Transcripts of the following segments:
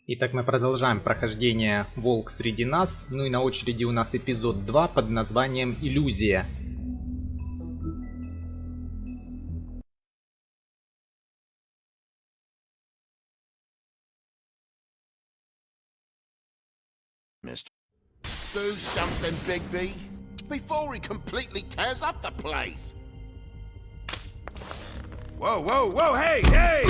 Итак, мы продолжаем прохождение «Волк среди нас». Ну и на очереди у нас эпизод 2 под названием «Иллюзия». Do something, Big B, before he completely tears up the place. Whoa, whoa, whoa, hey, hey!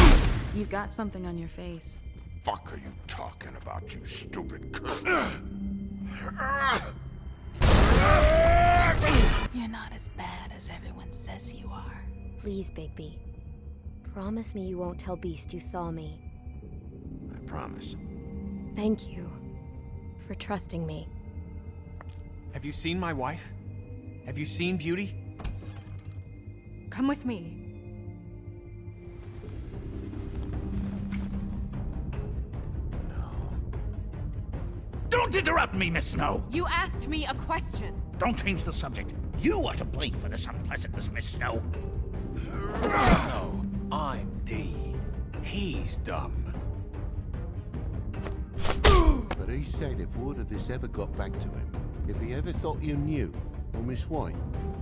You've got something on your face. Fuck are you talking about, you stupid cunt? You're not as bad as everyone says you are. Please, Bigby. Promise me you won't tell Beast you saw me. I promise. Thank you for trusting me. Have you seen my wife? Have you seen Beauty? Come with me. Don't interrupt me, Miss Snow! You asked me a question. Don't change the subject. You are to blame for this unpleasantness, Miss Snow. No, I'm D. He's dumb. But he said if word of this ever got back to him, if he ever thought you knew, or Miss White,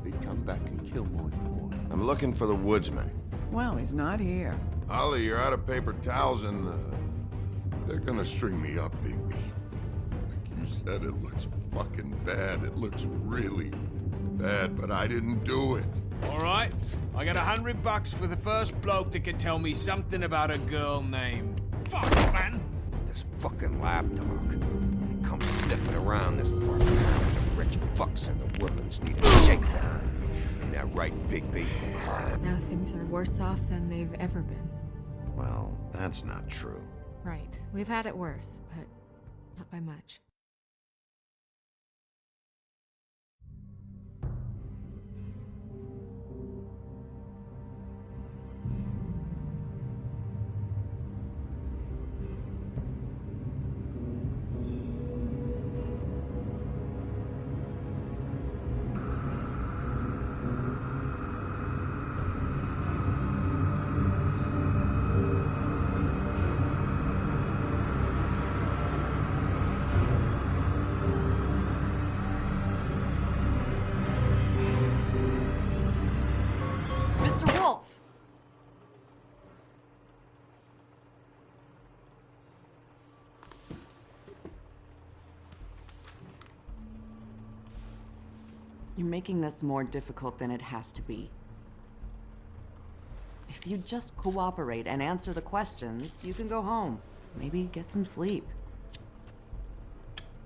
he'd come back and kill my boy. I'm looking for the woodsman. Well, he's not here. Ollie, you're out of paper towels and, they're gonna string me up, Bigby. Like you said, it looks fucking bad. It looks really bad, but I didn't do it. All right, I got $100 for the first bloke that can tell me something about a girl named... Fuck, man! This fucking lapdog. He comes sniffing around this part of town. The rich fucks and the woodlands need a shakedown. Ain't that right, Bigby? Now things are worse off than they've ever been. Well, that's not true. Right. We've had it worse, but not by much. Mr. Wolf! You're making this more difficult than it has to be. If you just cooperate and answer the questions, you can go home. Maybe get some sleep.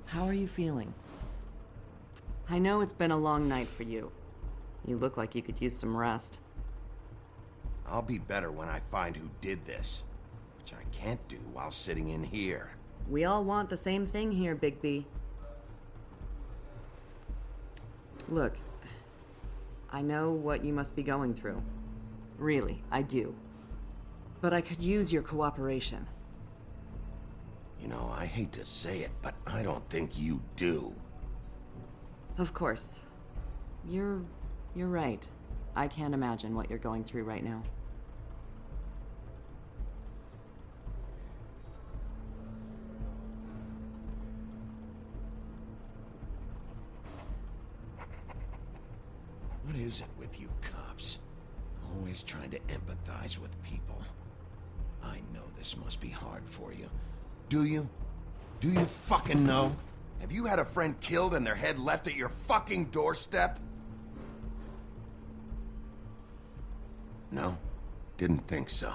How are you feeling? I know it's been a long night for you. You look like you could use some rest. I'll be better when I find who did this, which I can't do while sitting in here. We all want the same thing here, Bigby. Look, I know what you must be going through. Really, I do. But I could use your cooperation. You know, I hate to say it, but I don't think you do. Of course. You're right. I can't imagine what you're going through right now. What is it with you cops? Always trying to empathize with people. I know this must be hard for you. Do you? Do you fucking know? Have you had a friend killed and their head left at your fucking doorstep? No? Didn't think so.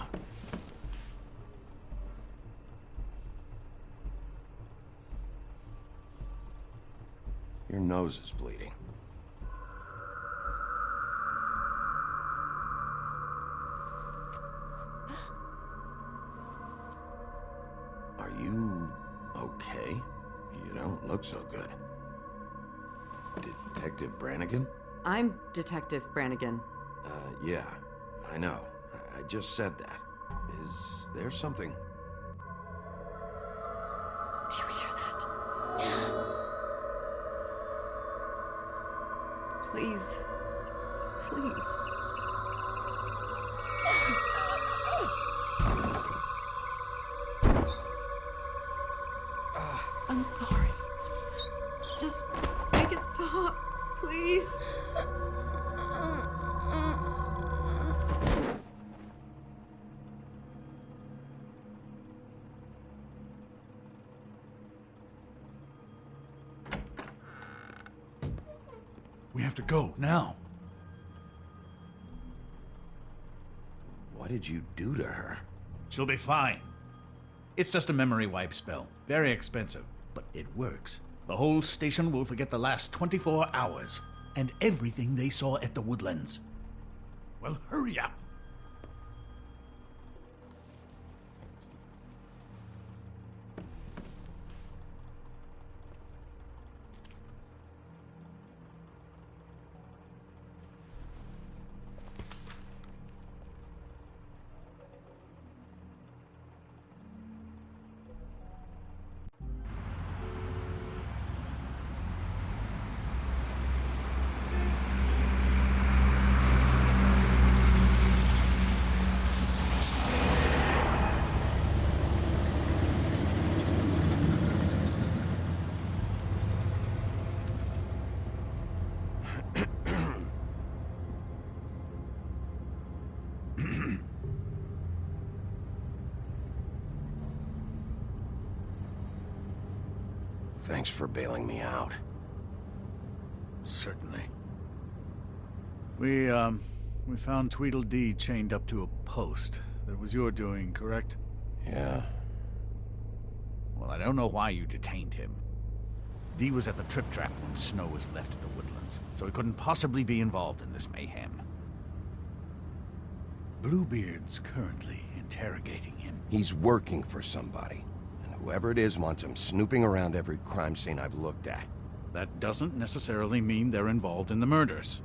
Your nose is bleeding. Are you okay? You don't look so good. Detective Brannigan? I'm Detective Brannigan. Yeah, I know. I just said that. Is there something? Do you hear that? Please. Please. I'm sorry. Just make it stop, please. We have to go, now. What did you do to her? She'll be fine. It's just a memory wipe spell. Very expensive, but it works. The whole station will forget the last 24 hours, and everything they saw at the Woodlands. Well, hurry up. Thanks for bailing me out. Certainly. We found Tweedledee chained up to a post. That was your doing, correct? Yeah. Well, I don't know why you detained him. Dee was at the Trip Trap when Snow was left at the Woodlands, so he couldn't possibly be involved in this mayhem. Bluebeard's currently interrogating him. He's working for somebody. And whoever it is wants him snooping around every crime scene I've looked at. That doesn't necessarily mean they're involved in the murders.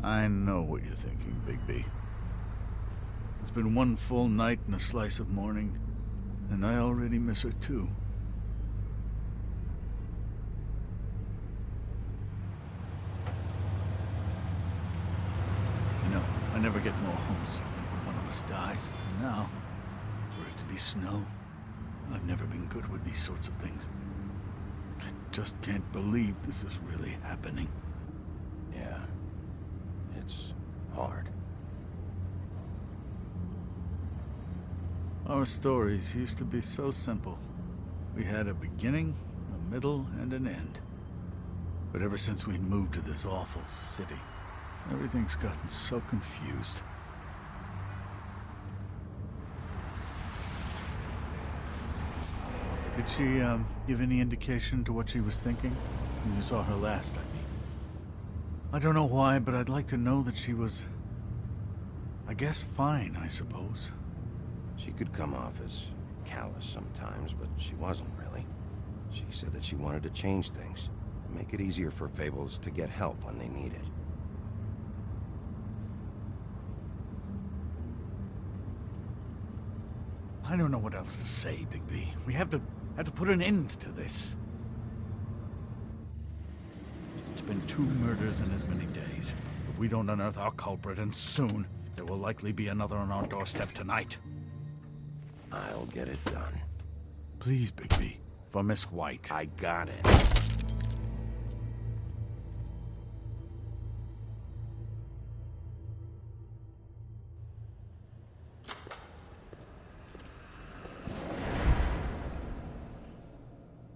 I know what you're thinking, Bigby. It's been one full night and a slice of morning, and I already miss her too. You know, I never get more homesick than when one of us dies. And now, for it to be Snow, I've never been good with these sorts of things. I just can't believe this is really happening. Yeah. It's hard. Our stories used to be so simple. We had a beginning, a middle, and an end. But ever since we moved to this awful city, everything's gotten so confused. Did she, give any indication to what she was thinking when you saw her last, I mean? I don't know why, but I'd like to know that she was, I guess, fine, I suppose. She could come off as callous sometimes, but she wasn't really. She said that she wanted to change things, make it easier for Fables to get help when they need it. I don't know what else to say, Bigby. We have to put an end to this. It's been 2 murders in as many days. If we don't unearth our culprit, and soon, there will likely be another on our doorstep tonight. I'll get it done. Please, Bigby. For Miss White. I got it.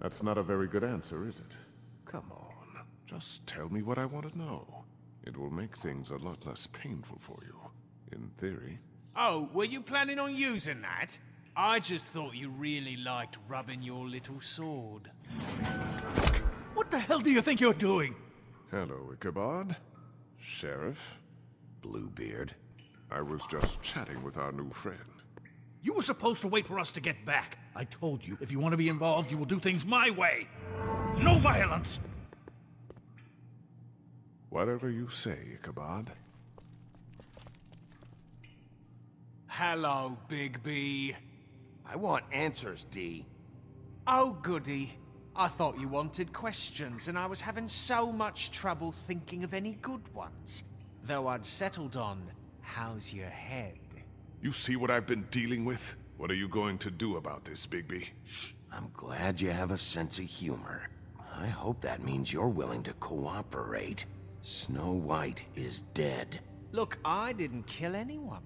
That's not a very good answer, is it? Come on. Just tell me what I want to know. It will make things a lot less painful for you. In theory. Oh, were you planning on using that? I just thought you really liked rubbing your little sword. What the hell do you think you're doing? Hello, Ichabod. Sheriff. Bluebeard. I was just chatting with our new friend. You were supposed to wait for us to get back. I told you, if you want to be involved, you will do things my way. No violence! Whatever you say, Ichabod. Hello, Bigby. I want answers, Dee. Oh, goody. I thought you wanted questions, and I was having so much trouble thinking of any good ones. Though I'd settled on, how's your head? You see what I've been dealing with? What are you going to do about this, Bigby? I'm glad you have a sense of humor. I hope that means you're willing to cooperate. Snow White is dead. Look, I didn't kill anyone.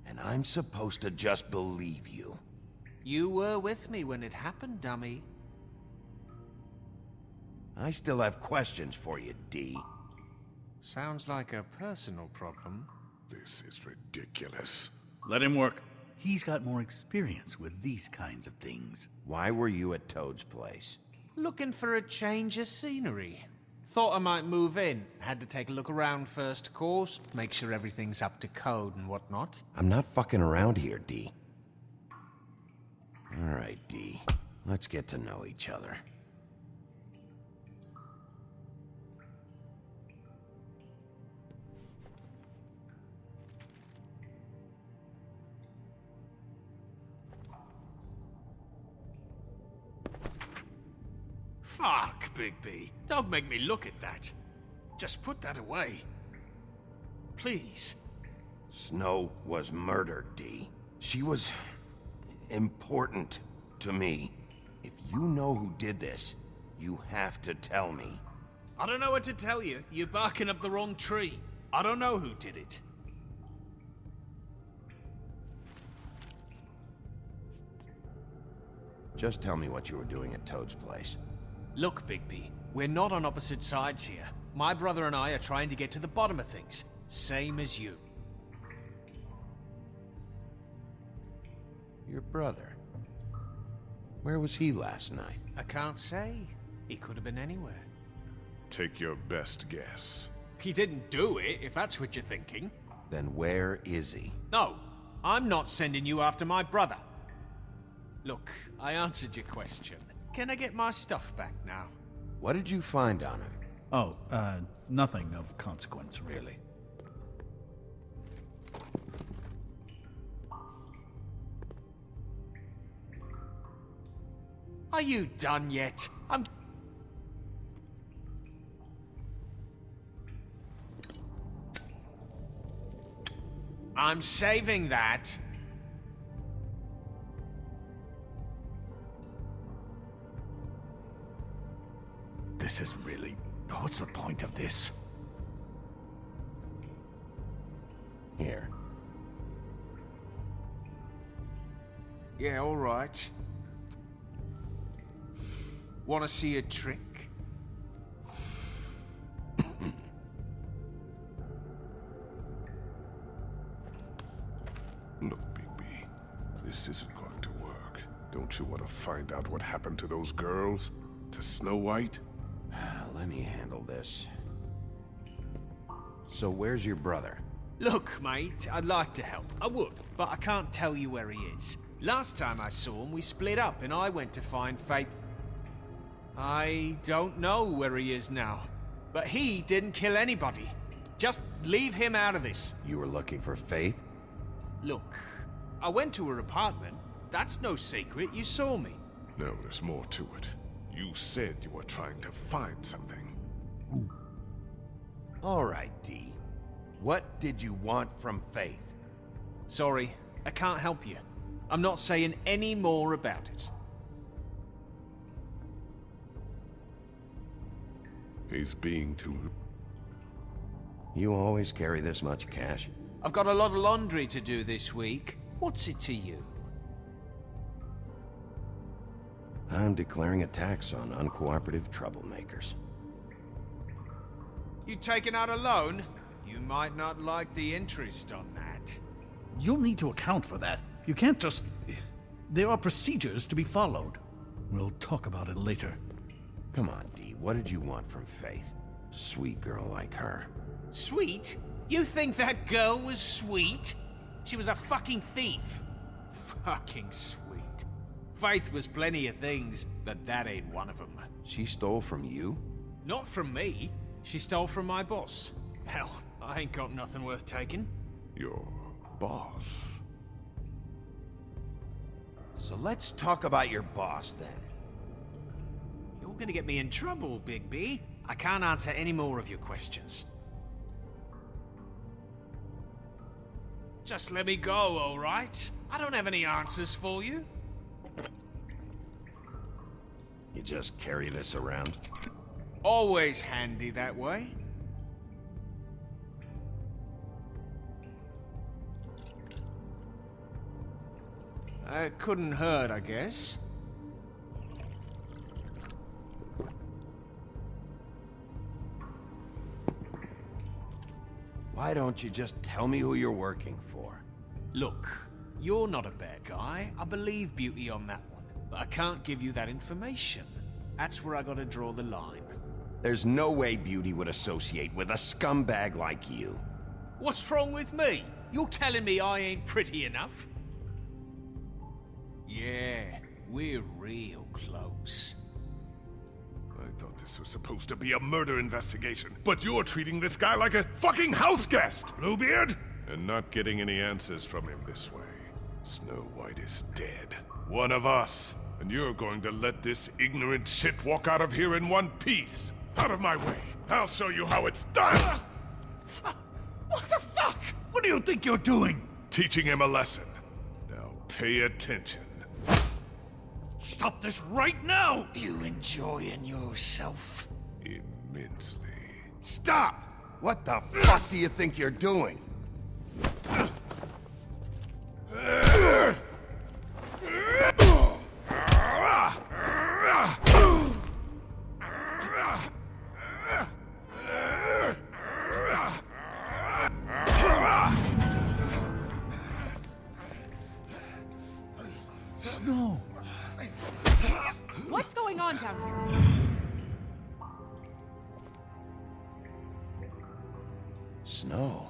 And I'm supposed to just believe you. You were with me when it happened, dummy. I still have questions for you, D. Sounds like a personal problem. This is ridiculous. Let him work. He's got more experience with these kinds of things. Why were you at Toad's place? Looking for a change of scenery. Thought I might move in. Had to take a look around first, of course. Make sure everything's up to code and whatnot. I'm not fucking around here, D. All right, D. Let's get to know each other. Fuck, Bigby. Don't make me look at that. Just put that away. Please. Snow was murdered, D. She was important to me. If you know who did this, you have to tell me. I don't know what to tell you. You're barking up the wrong tree. I don't know who did it. Just tell me what you were doing at Toad's place. Look, Bigby, we're not on opposite sides here. My brother and I are trying to get to the bottom of things. Same as you. Your brother? Where was he last night? I can't say. He could have been anywhere. Take your best guess. He didn't do it, if that's what you're thinking. Then where is he? No, I'm not sending you after my brother. Look, I answered your question. Can I get my stuff back now? What did you find on him? Oh, nothing of consequence, really. Are you done yet? I'm saving that. This is really... What's the point of this? Here. Yeah, all right. Want to see a trick? Look, Bigby, this isn't going to work. Don't you want to find out what happened to those girls? To Snow White? Let me handle this. So where's your brother? Look, mate, I'd like to help. I would, but I can't tell you where he is. Last time I saw him, we split up and I went to find Faith. I don't know where he is now, but he didn't kill anybody. Just leave him out of this. You were looking for Faith? Look, I went to her apartment. That's no secret, you saw me. No, there's more to it. You said you were trying to find something. All right, D. What did you want from Faith? Sorry, I can't help you. I'm not saying any more about it. He's being too... You always carry this much cash? I've got a lot of laundry to do this week. What's it to you? I'm declaring a tax on uncooperative troublemakers. You taking out a loan? You might not like the interest on that. You'll need to account for that. You can't just... There are procedures to be followed. We'll talk about it later. Come on, D. What did you want from Faith? Sweet girl like her. Sweet? You think that girl was sweet? She was a fucking thief. Fucking sweet. Faith was plenty of things, but that ain't one of them. She stole from you? Not from me. She stole from my boss. Hell, I ain't got nothing worth taking. Your boss? So let's talk about your boss, then. You're gonna get me in trouble, Bigby. I can't answer any more of your questions. Just let me go, all right? I don't have any answers for you. You just carry this around? Always handy that way. It couldn't hurt, I guess. Why don't you just tell me who you're working for? Look, you're not a bad guy. I believe Beauty on that one. But I can't give you that information. That's where I gotta draw the line. There's no way Beauty would associate with a scumbag like you. What's wrong with me? You're telling me I ain't pretty enough? Yeah, we're real close. I thought this was supposed to be a murder investigation, but you're treating this guy like a fucking house guest, Bluebeard! And not getting any answers from him this way. Snow White is dead. One of us. And you're going to let this ignorant shit walk out of here in one piece. Out of my way. I'll show you how it's done! What the fuck? What do you think you're doing? Teaching him a lesson. Now pay attention. Stop this right now! You enjoying yourself? Immensely. Stop! What the fuck do you think you're doing? Snow! What's going on down here? Snow.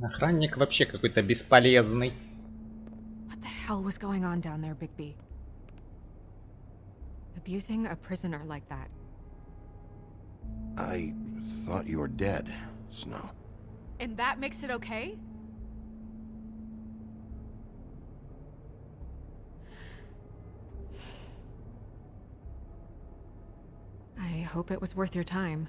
Охранник вообще какой-то бесполезный. What the hell was going on down there, Bigby? Abusing a prisoner like that. I thought you were dead, Snow. And that makes it okay? I hope it was worth your time.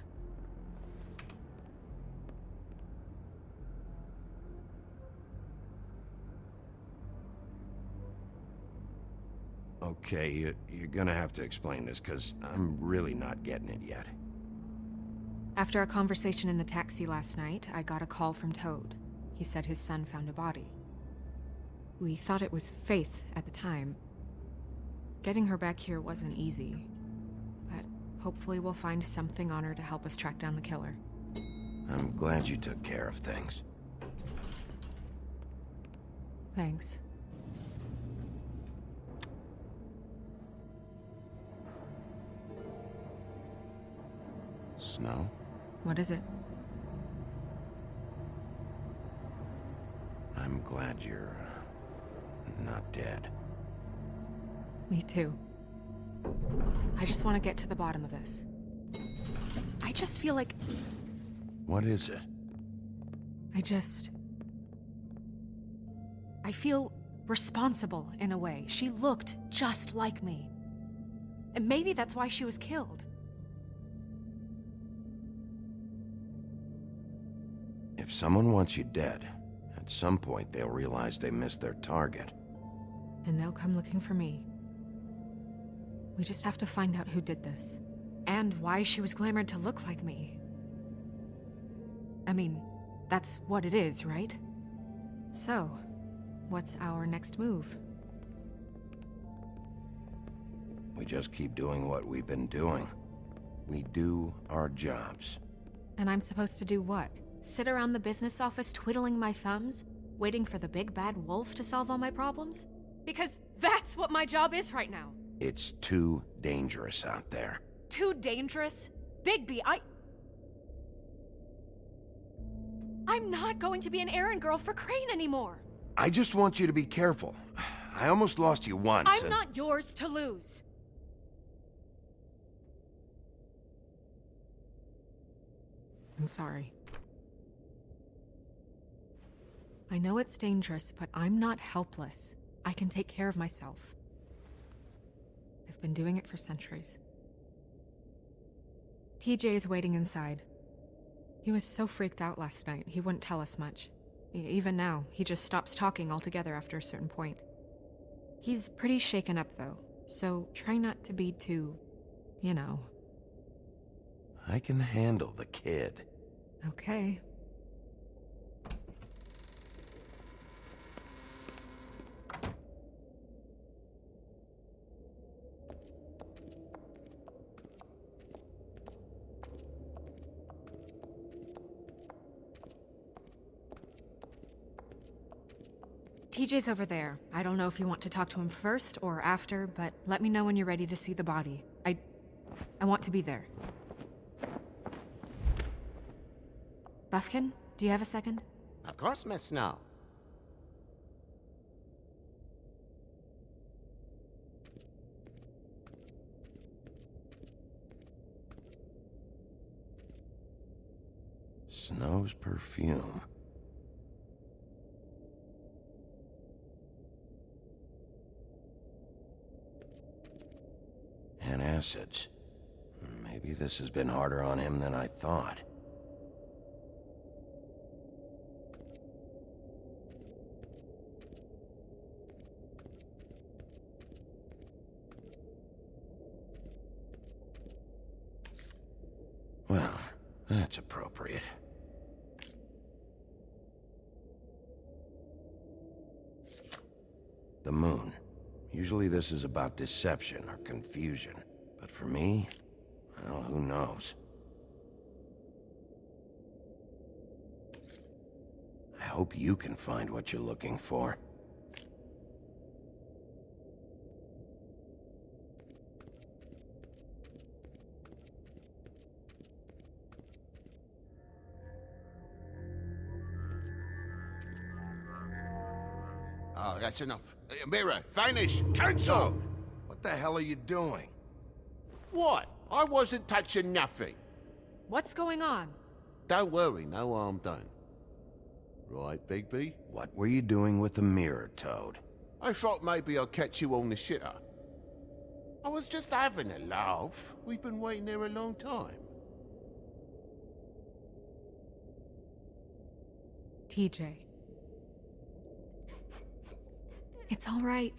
Okay, you're gonna have to explain this, because I'm really not getting it yet. After our conversation in the taxi last night, I got a call from Toad. He said his son found a body. We thought it was Faith at the time. Getting her back here wasn't easy, but hopefully we'll find something on her to help us track down the killer. I'm glad you took care of things. Thanks. Snow? What is it? I'm glad you're not dead. Me too. I just want to get to the bottom of this. I just feel like... What is it? I feel responsible in a way. She looked just like me. And maybe that's why she was killed. If someone wants you dead, at some point they'll realize they missed their target. and they'll come looking for me. We just have to find out who did this, and why she was glamored to look like me. I mean, that's what it is, right? So, what's our next move? We just keep doing what we've been doing. We do our jobs. And I'm supposed to do what? Sit around the business office twiddling my thumbs, waiting for the big bad wolf to solve all my problems? Because that's what my job is right now. It's too dangerous out there. Too dangerous? Bigby, I'm not going to be an errand girl for Crane anymore. I just want you to be careful. I almost lost you once. I'm not yours to lose. I'm sorry. I know it's dangerous, but I'm not helpless. I can take care of myself. I've been doing it for centuries. TJ is waiting inside. He was so freaked out last night, he wouldn't tell us much. Even now, he just stops talking altogether after a certain point. He's pretty shaken up, though, so try not to be too, you know. I can handle the kid. Okay. TJ's over there. I don't know if you want to talk to him first or after, but let me know when you're ready to see the body. I want to be there. Buffkin, do you have a second? Of course, Miss Snow. Snow's perfume. Acids. Maybe this has been harder on him than I thought. Well, that's appropriate. The moon. Usually this is about deception or confusion. But for me, well, who knows? I hope you can find what you're looking for. Oh, that's enough. Mirror, vanish, cancel! What the hell are you doing? What? I wasn't touching nothing. What's going on? Don't worry, no harm done. Right, Bigby? What were you doing with the mirror, Toad? I thought maybe I'd catch you on the shitter. I was just having a laugh. We've been waiting there a long time. TJ. It's all right.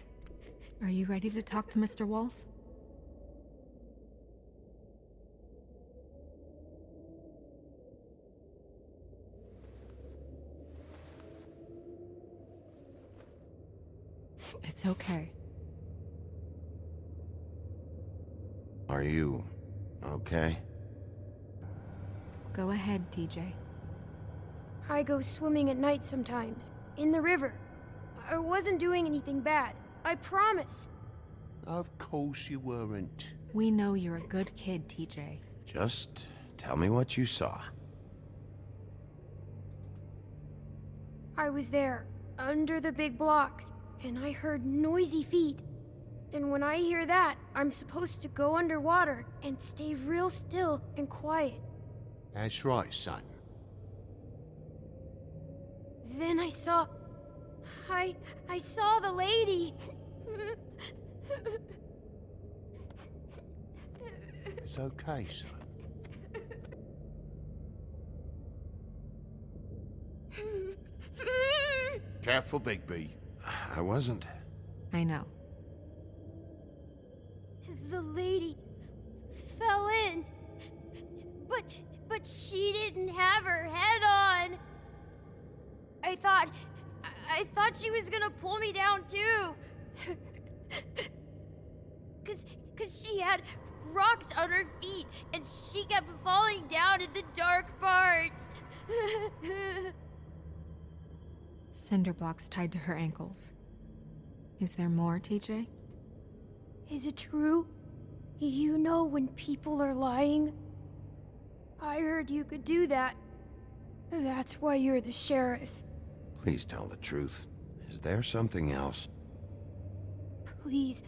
Are you ready to talk to Mr. Wolf? It's okay. Are you okay? Go ahead, TJ. I go swimming at night sometimes, in the river. I wasn't doing anything bad. I promise. Of course you weren't. We know you're a good kid, TJ. Just tell me what you saw. I was there, under the big blocks, and I heard noisy feet. And when I hear that, I'm supposed to go underwater and stay real still and quiet. That's right, son. Then I saw the lady. It's okay, son. Careful, Bigby. I wasn't. I know. The lady fell in, but she didn't have her head on. I thought she was gonna pull me down too. Cause she had rocks on her feet and she kept falling down in the dark parts. Cinder blocks tied to her ankles. Is there more, TJ? Is it true? You know when people are lying? I heard you could do that. That's why you're the sheriff. Please tell the truth. Is there something else? Please,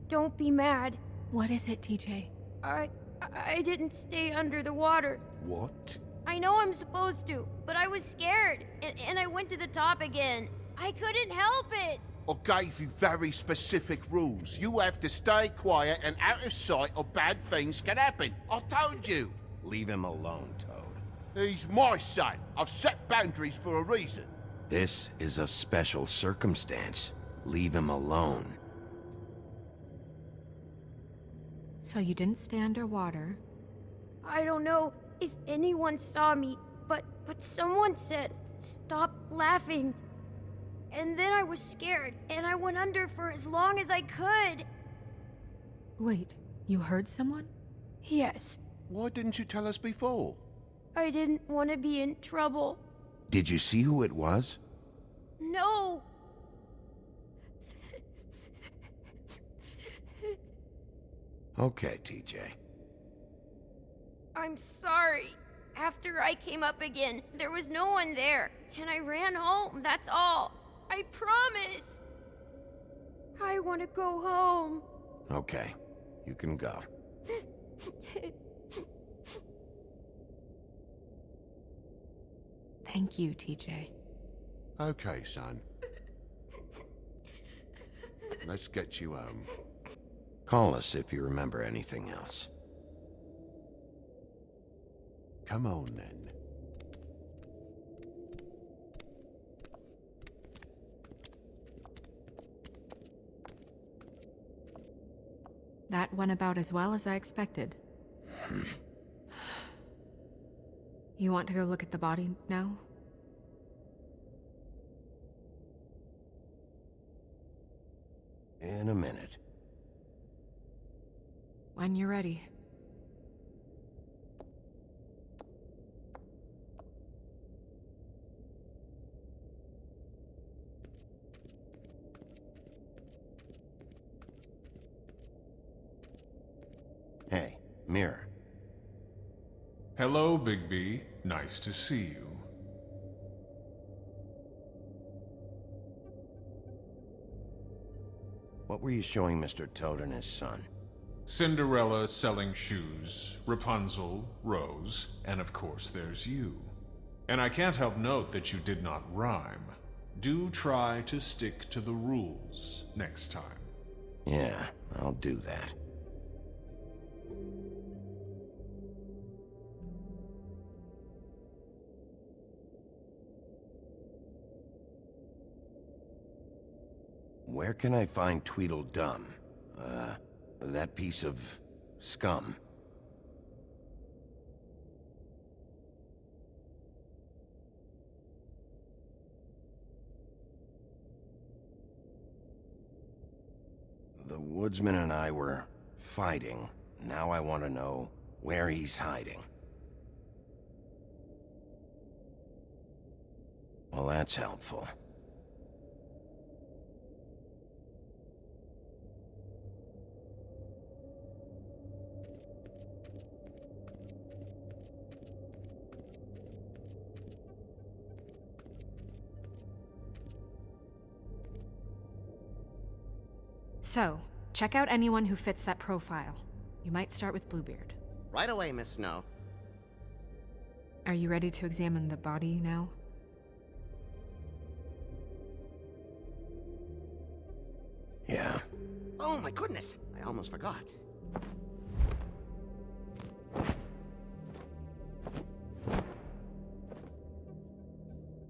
don't be mad. What is it, TJ? I didn't stay under the water. What? I know I'm supposed to, but I was scared, and I went to the top again. I couldn't help it. I gave you very specific rules. You have to stay quiet and out of sight or bad things can happen. I told you. Leave him alone, Toad. He's my son. I've set boundaries for a reason. This is a special circumstance. Leave him alone. So you didn't stay underwater? I don't know if anyone saw me, but someone said, "Stop laughing." And then I was scared, and I went under for as long as I could. Wait, you heard someone? Yes. Why didn't you tell us before? I didn't want to be in trouble. Did you see who it was? No. Okay, TJ. I'm sorry. After I came up again, there was no one there, and I ran home, that's all. I promise. I want to go home. Okay, you can go. Thank you, TJ. Okay, son. Let's get you home. Call us if you remember anything else. Come on, then. That went about as well as I expected. You want to go look at the body now? In a minute. When you're ready. Hey, Mirror. Hello, Bigby. Nice to see you. What were you showing Mr. Toad and his son? Cinderella selling shoes, Rapunzel, Rose, and of course there's you. And I can't help note that you did not rhyme. Do try to stick to the rules next time. Yeah, I'll do that. Where can I find Tweedledum? That piece of scum. The woodsman and I were fighting. Now I want to know where he's hiding. Well, that's helpful. So, check out anyone who fits that profile. You might start with Bluebeard. Right away, Miss Snow. Are you ready to examine the body now? Yeah. Oh my goodness, I almost forgot.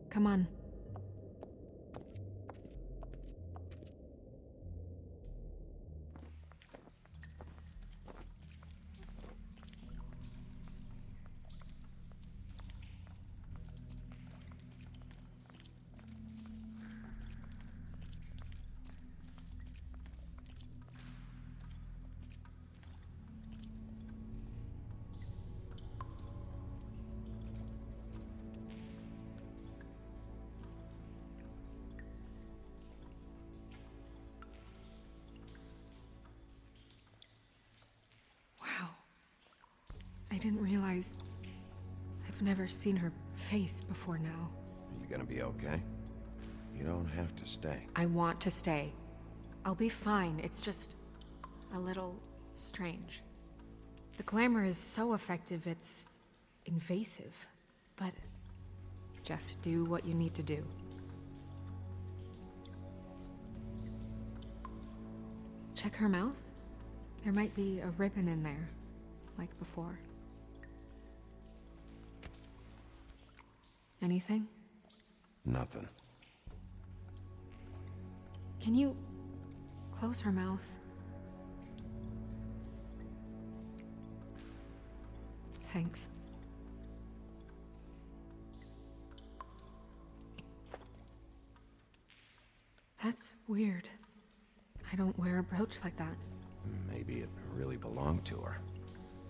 Come on. didn't realize... I've never seen her face before now. Are you gonna be okay? You don't have to stay. I want to stay. I'll be fine. It's just... a little... strange. The glamour is so effective, it's... invasive. But... just do what you need to do. Check her mouth. There might be a ribbon in there, like before. Anything? Nothing. Can you close her mouth? Thanks. That's weird. I don't wear a brooch like that. Maybe it really belonged to her.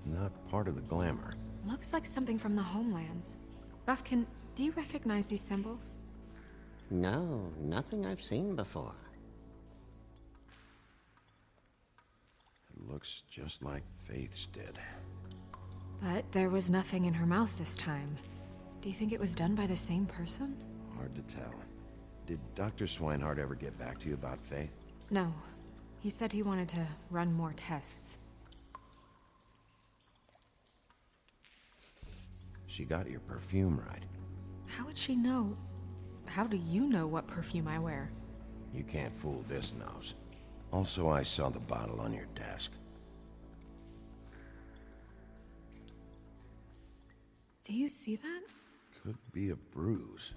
Not part of the glamour. Looks like something from the homelands. Buffkin, do you recognize these symbols? No, nothing I've seen before. It looks just like Faith's did. But there was nothing in her mouth this time. Do you think it was done by the same person? Hard to tell. Did Dr. Swinehart ever get back to you about Faith? No. He said he wanted to run more tests. She got your perfume right. How would she know? How do you know what perfume I wear? You can't fool this nose. Also, I saw the bottle on your desk. Do you see that? Could be a bruise.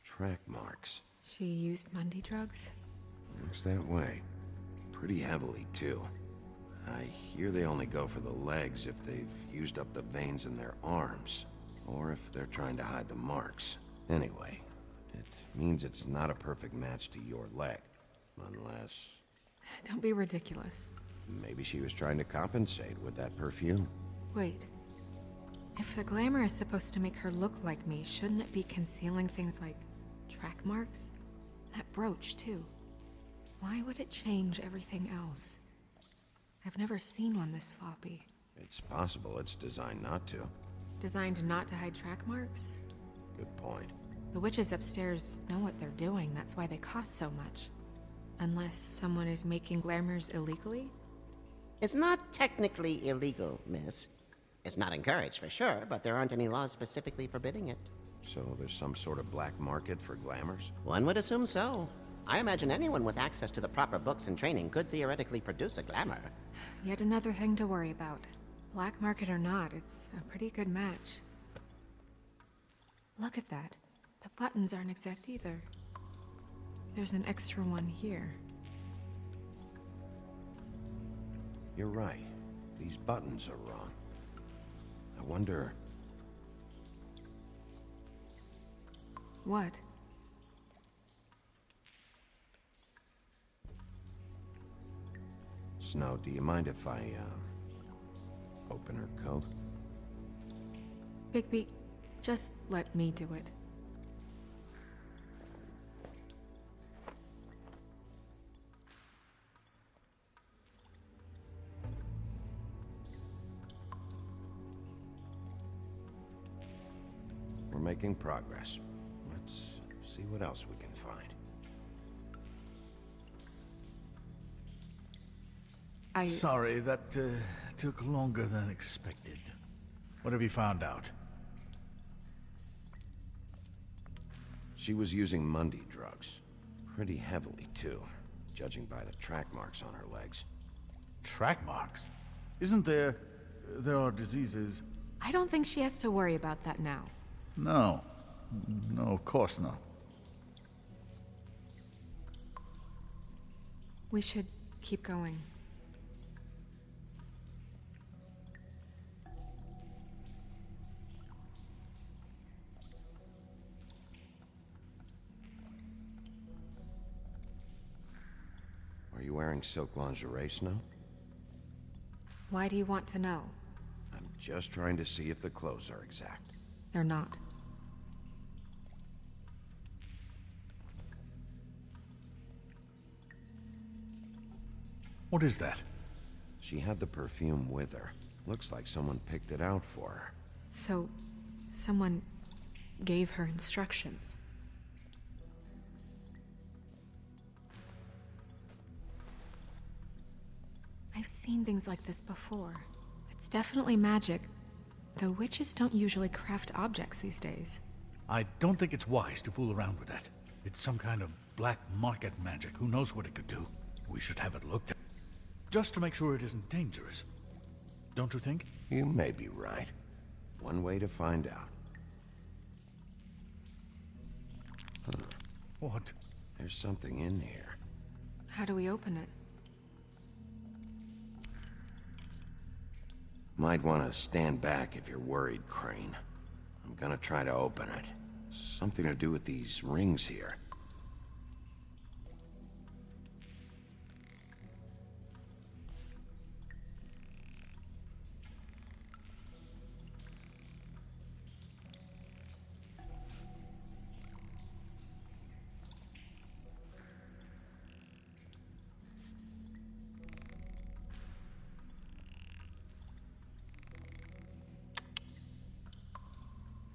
Track marks. She used Mundy drugs? Looks that way. Pretty heavily, too. I hear they only go for the legs if they've used up the veins in their arms, or if they're trying to hide the marks. Anyway, it means it's not a perfect match to your leg, unless... Don't be ridiculous. Maybe she was trying to compensate with that perfume. Wait. If the glamour is supposed to make her look like me, shouldn't it be concealing things like track marks? That brooch, too. Why would it change everything else? I've never seen one this sloppy. It's possible it's designed not to. Designed not to hide track marks? Good point. The witches upstairs know what they're doing, that's why they cost so much. Unless someone is making glamours illegally? It's not technically illegal, miss. It's not encouraged for sure, but there aren't any laws specifically forbidding it. So there's some sort of black market for glamours? One would assume so. I imagine anyone with access to the proper books and training could theoretically produce a glamour. Yet another thing to worry about. Black market or not, it's a pretty good match. Look at that. The buttons aren't exact either. There's an extra one here. You're right. These buttons are wrong. I wonder... What? Snow, do you mind if I, open her coat? Bigby, just let me do it. We're making progress. Let's see what else we can find. Sorry, that took longer than expected. What have you found out? She was using Mundy drugs. Pretty heavily, too, judging by the track marks on her legs. Track marks? Isn't there... there are diseases... I don't think she has to worry about that now. No. No, of course not. We should keep going. Are you wearing silk lingerie, Snow? Why do you want to know? I'm Just trying to see if the clothes are exact. They're not. What is that? She had the perfume with her. Looks like someone picked it out for her. So, someone gave her instructions. I've seen things like this before. It's definitely magic, though witches don't usually craft objects these days. I don't think it's wise to fool around with that. It's some kind of black market magic. Who knows what it could do? We should have it looked at. Just to make sure it isn't dangerous. Don't you think? You may be right. One way to find out. Huh. What? There's something in here. How do we open it? Might want to stand back if you're worried, Crane. I'm gonna try to open it. Something to do with these rings here.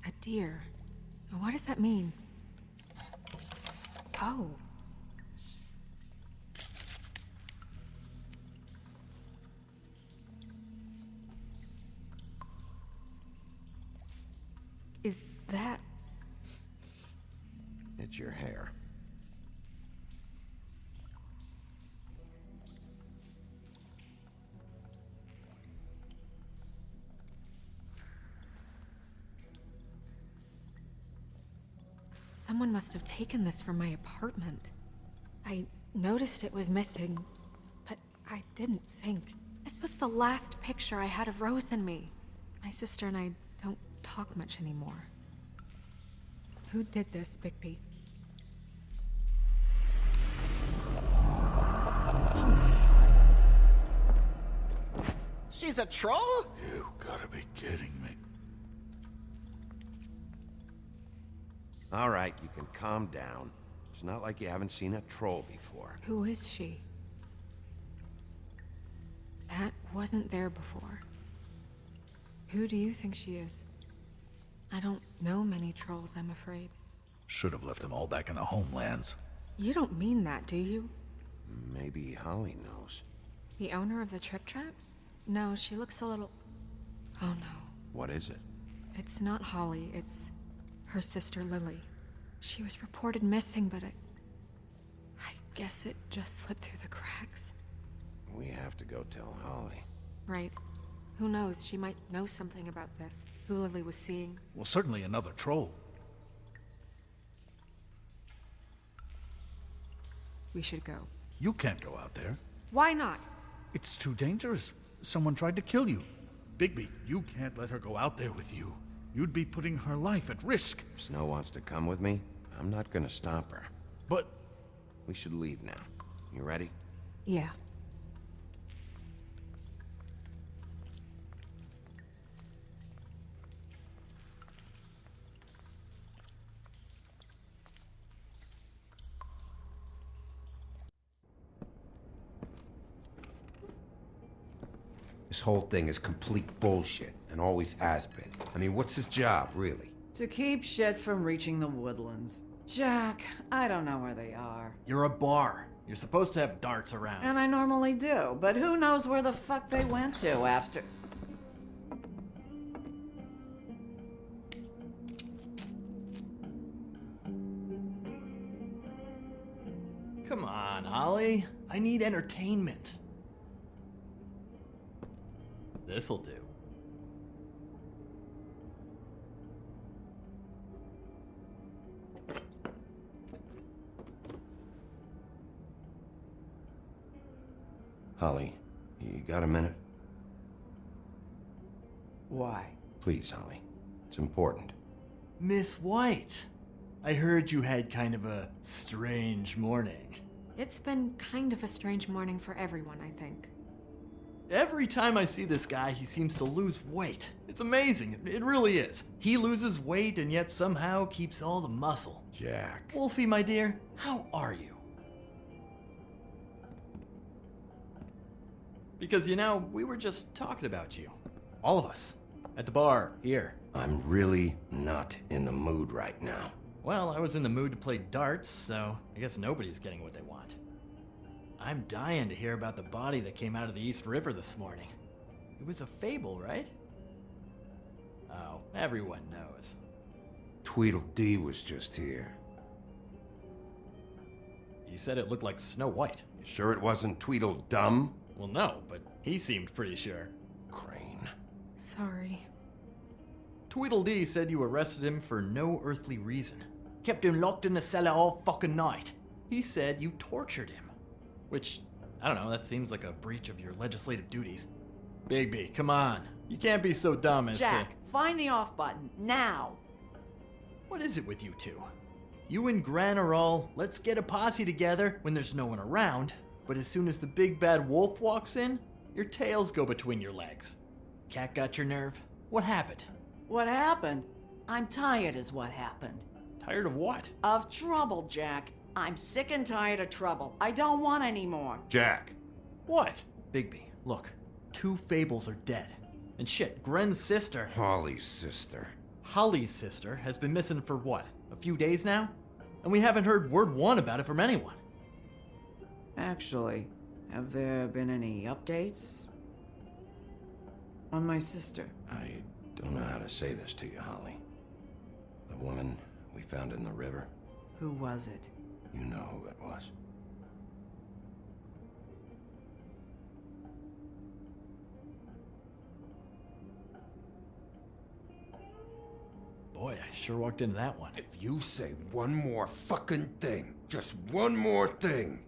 A deer. What does that mean? Oh. Is that... It's your hair. Someone must have taken this from my apartment. I noticed it was missing, but I didn't think. This was the last picture I had of Rose and me. My sister and I don't talk much anymore. Who did this, Bigby? She's a troll? You gotta be kidding me. All right, you can calm down. It's not like you haven't seen a troll before. Who is she? That wasn't there before. Who do you think she is? I don't know many trolls, I'm afraid. Should have left them all back in the homelands. You don't mean that, do you? Maybe Holly knows. The owner of the Trip Trap? No, she looks a little... Oh no. What is it? It's not Holly, it's her sister Lily. She was reported missing, but I guess it just slipped through the cracks. We have to go tell Holly. Right. Who knows, she might know something about this. Who Lily was seeing. Well, certainly another troll. We should go. You can't go out there. Why not? It's too dangerous. Someone tried to kill you. Bigby, you can't let her go out there with you. You'd be putting her life at risk. If Snow wants to come with me, I'm not gonna stop her. But... We should leave now. You ready? Yeah. This whole thing is complete bullshit, and always has been. I mean, what's his job, really? To keep shit from reaching the woodlands. Jack, I don't know where they are. You're a bar. You're supposed to have darts around. And I normally do, but who knows where the fuck they went to after... Come on, Holly. I need entertainment. This'll do. Holly, you got a minute? Why? Please, Holly. It's important. Miss White, I heard you had kind of a strange morning. It's been kind of a strange morning for everyone, I think. Every time I see this guy, he seems to lose weight. It's amazing. It really is. He loses weight and yet somehow keeps all the muscle. Jack. Wolfie, my dear, how are you? Because, you know, we were just talking about you. All of us. At the bar, here. I'm really not in the mood right now. Well, I was in the mood to play darts, so I guess nobody's getting what they want. I'm dying to hear about the body that came out of the East River this morning. It was a fable, right? Oh, everyone knows. Tweedledee was just here. He said it looked like Snow White. You sure it wasn't Tweedledum? Well, no, but he seemed pretty sure. Crane. Sorry. Tweedledee said you arrested him for no earthly reason. Kept him locked in the cellar all fucking night. He said you tortured him. Which, I don't know, that seems like a breach of your legislative duties. Bigby, come on. You can't be so dumb as Jack, find the off button, now! What is it with you two? You and Gran are all, let's get a posse together when there's no one around, but as soon as the big bad wolf walks in, your tails go between your legs. Cat got your nerve? What happened? What happened? I'm tired is what happened. Tired of what? Of trouble, Jack. I'm sick and tired of trouble. I don't want any more. Jack. What? Bigby, look. 2 fables are dead. And shit, Gren's sister... Holly's sister. Holly's sister has been missing for what? A few days now? And we haven't heard word one about it from anyone. Actually, have there been any updates? On my sister? I don't know how to say this to you, Holly. The woman we found in the river. Who was it? You know who it was. Boy, I sure walked into that one. If you say one more fucking thing, just one more thing.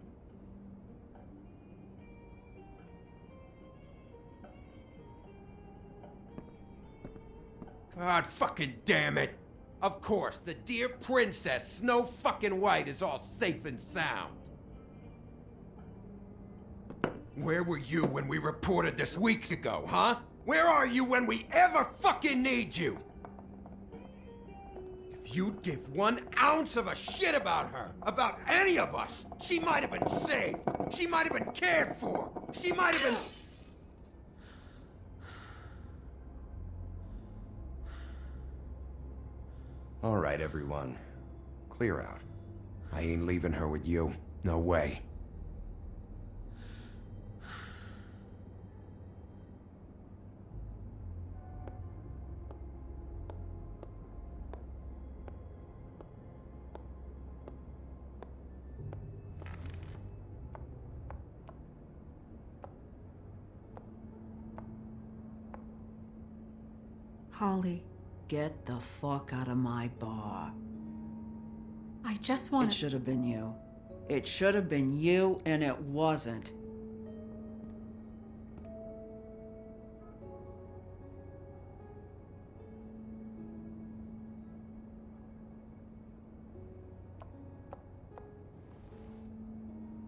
God fucking damn it! Of course, the dear princess, Snow fucking White, is all safe and sound. Where were you when we reported this weeks ago, huh? Where are you when we ever fucking need you? If you'd give 1 ounce of a shit about her, about any of us, she might have been saved. She might have been cared for. She might have been... All right, everyone. Clear out. I ain't leaving her with you. No way. Holly. Get the fuck out of my bar. I just want It should have been you. It should have been you, and it wasn't.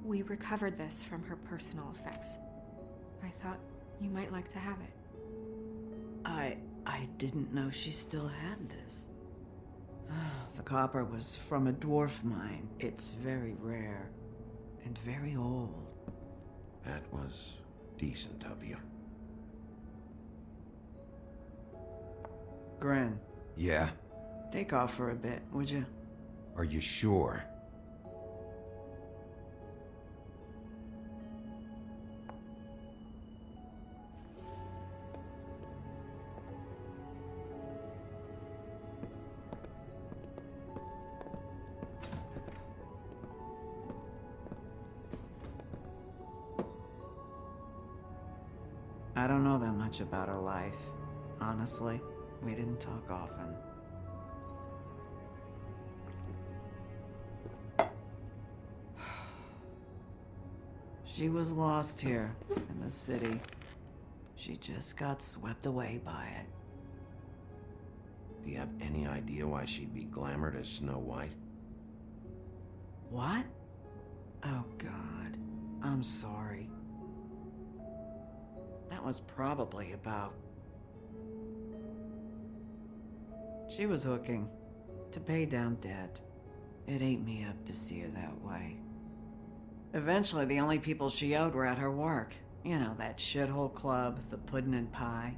We recovered this from her personal effects. I thought you might like to have it. I didn't know she still had this. The copper was from a dwarf mine. It's very rare and very old. That was decent of you. Gren. Yeah? Take off for a bit, would you? Are you sure? I don't know that much about her life. Honestly, we didn't talk often. She was lost here in the city. She just got swept away by it. Do you have any idea why she'd be glamored as Snow White? What? Oh, God. I'm sorry. That was probably about... She was hooking to pay down debt. It ate me up to see her that way. Eventually, the only people she owed were at her work. You know, that shithole club, the Puddin' and Pie.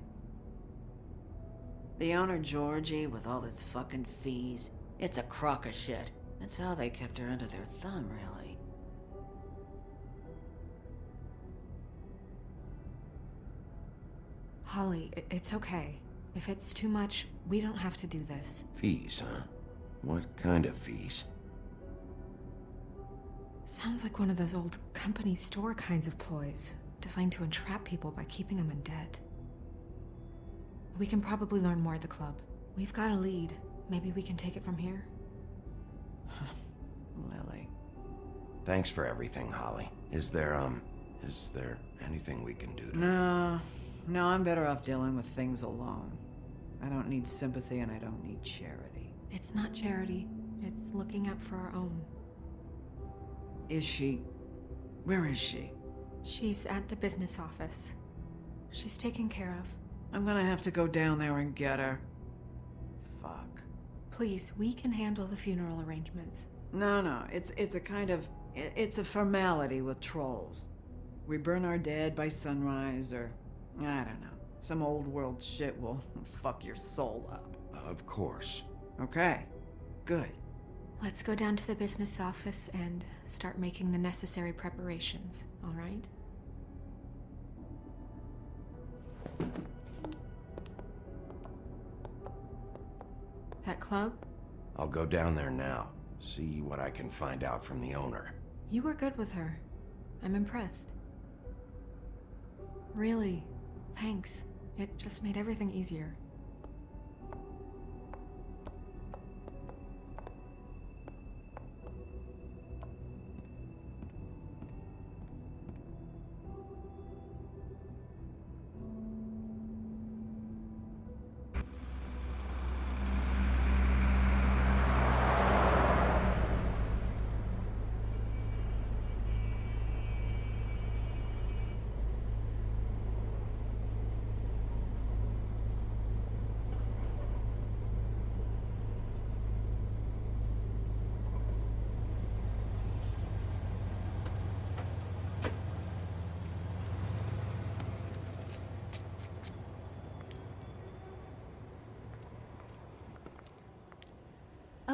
The owner, Georgie, with all his fucking fees, it's a crock of shit. That's how they kept her under their thumb, really. Holly, it's okay. If it's too much, we don't have to do this. Fees, huh? What kind of fees? Sounds like one of those old company store kinds of ploys, designed to entrap people by keeping them in debt. We can probably learn more at the club. We've got a lead. Maybe we can take it from here? Lily. Thanks for everything, Holly. Is there anything we can do to... No, I'm better off dealing with things alone. I don't need sympathy and I don't need charity. It's not charity. It's looking out for our own. Is she... Where is she? She's at the business office. She's taken care of. I'm gonna have to go down there and get her. Fuck. Please, we can handle the funeral arrangements. No, it's a kind of... It's a formality with trolls. We burn our dead by sunrise, or... I don't know. Some old world shit will fuck your soul up. Of course. Okay. Good. Let's go down to the business office and start making the necessary preparations, all right? That club? I'll go down there now. See what I can find out from the owner. You were good with her. I'm impressed. Really, thanks. It just made everything easier.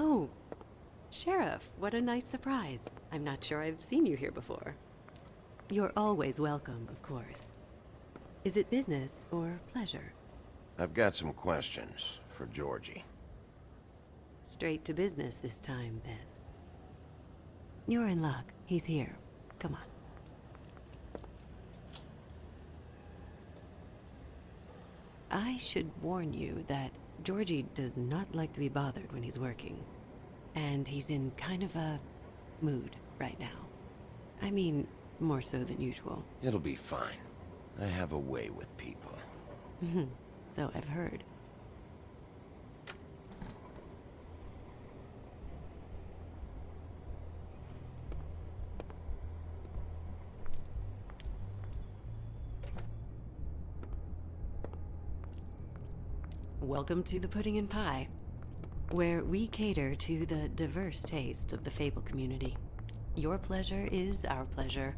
Oh, Sheriff, what a nice surprise. I'm not sure I've seen you here before. You're always welcome, of course. Is it business or pleasure? I've got some questions for Georgie. Straight to business this time, then. You're in luck. He's here. Come on. I should warn you that Georgie does not like to be bothered when he's working. And he's in kind of a mood right now. I mean, more so than usual. It'll be fine. I have a way with people. So I've heard. Welcome to the Pudding and Pie, where we cater to the diverse tastes of the Fable community. Your pleasure is our pleasure.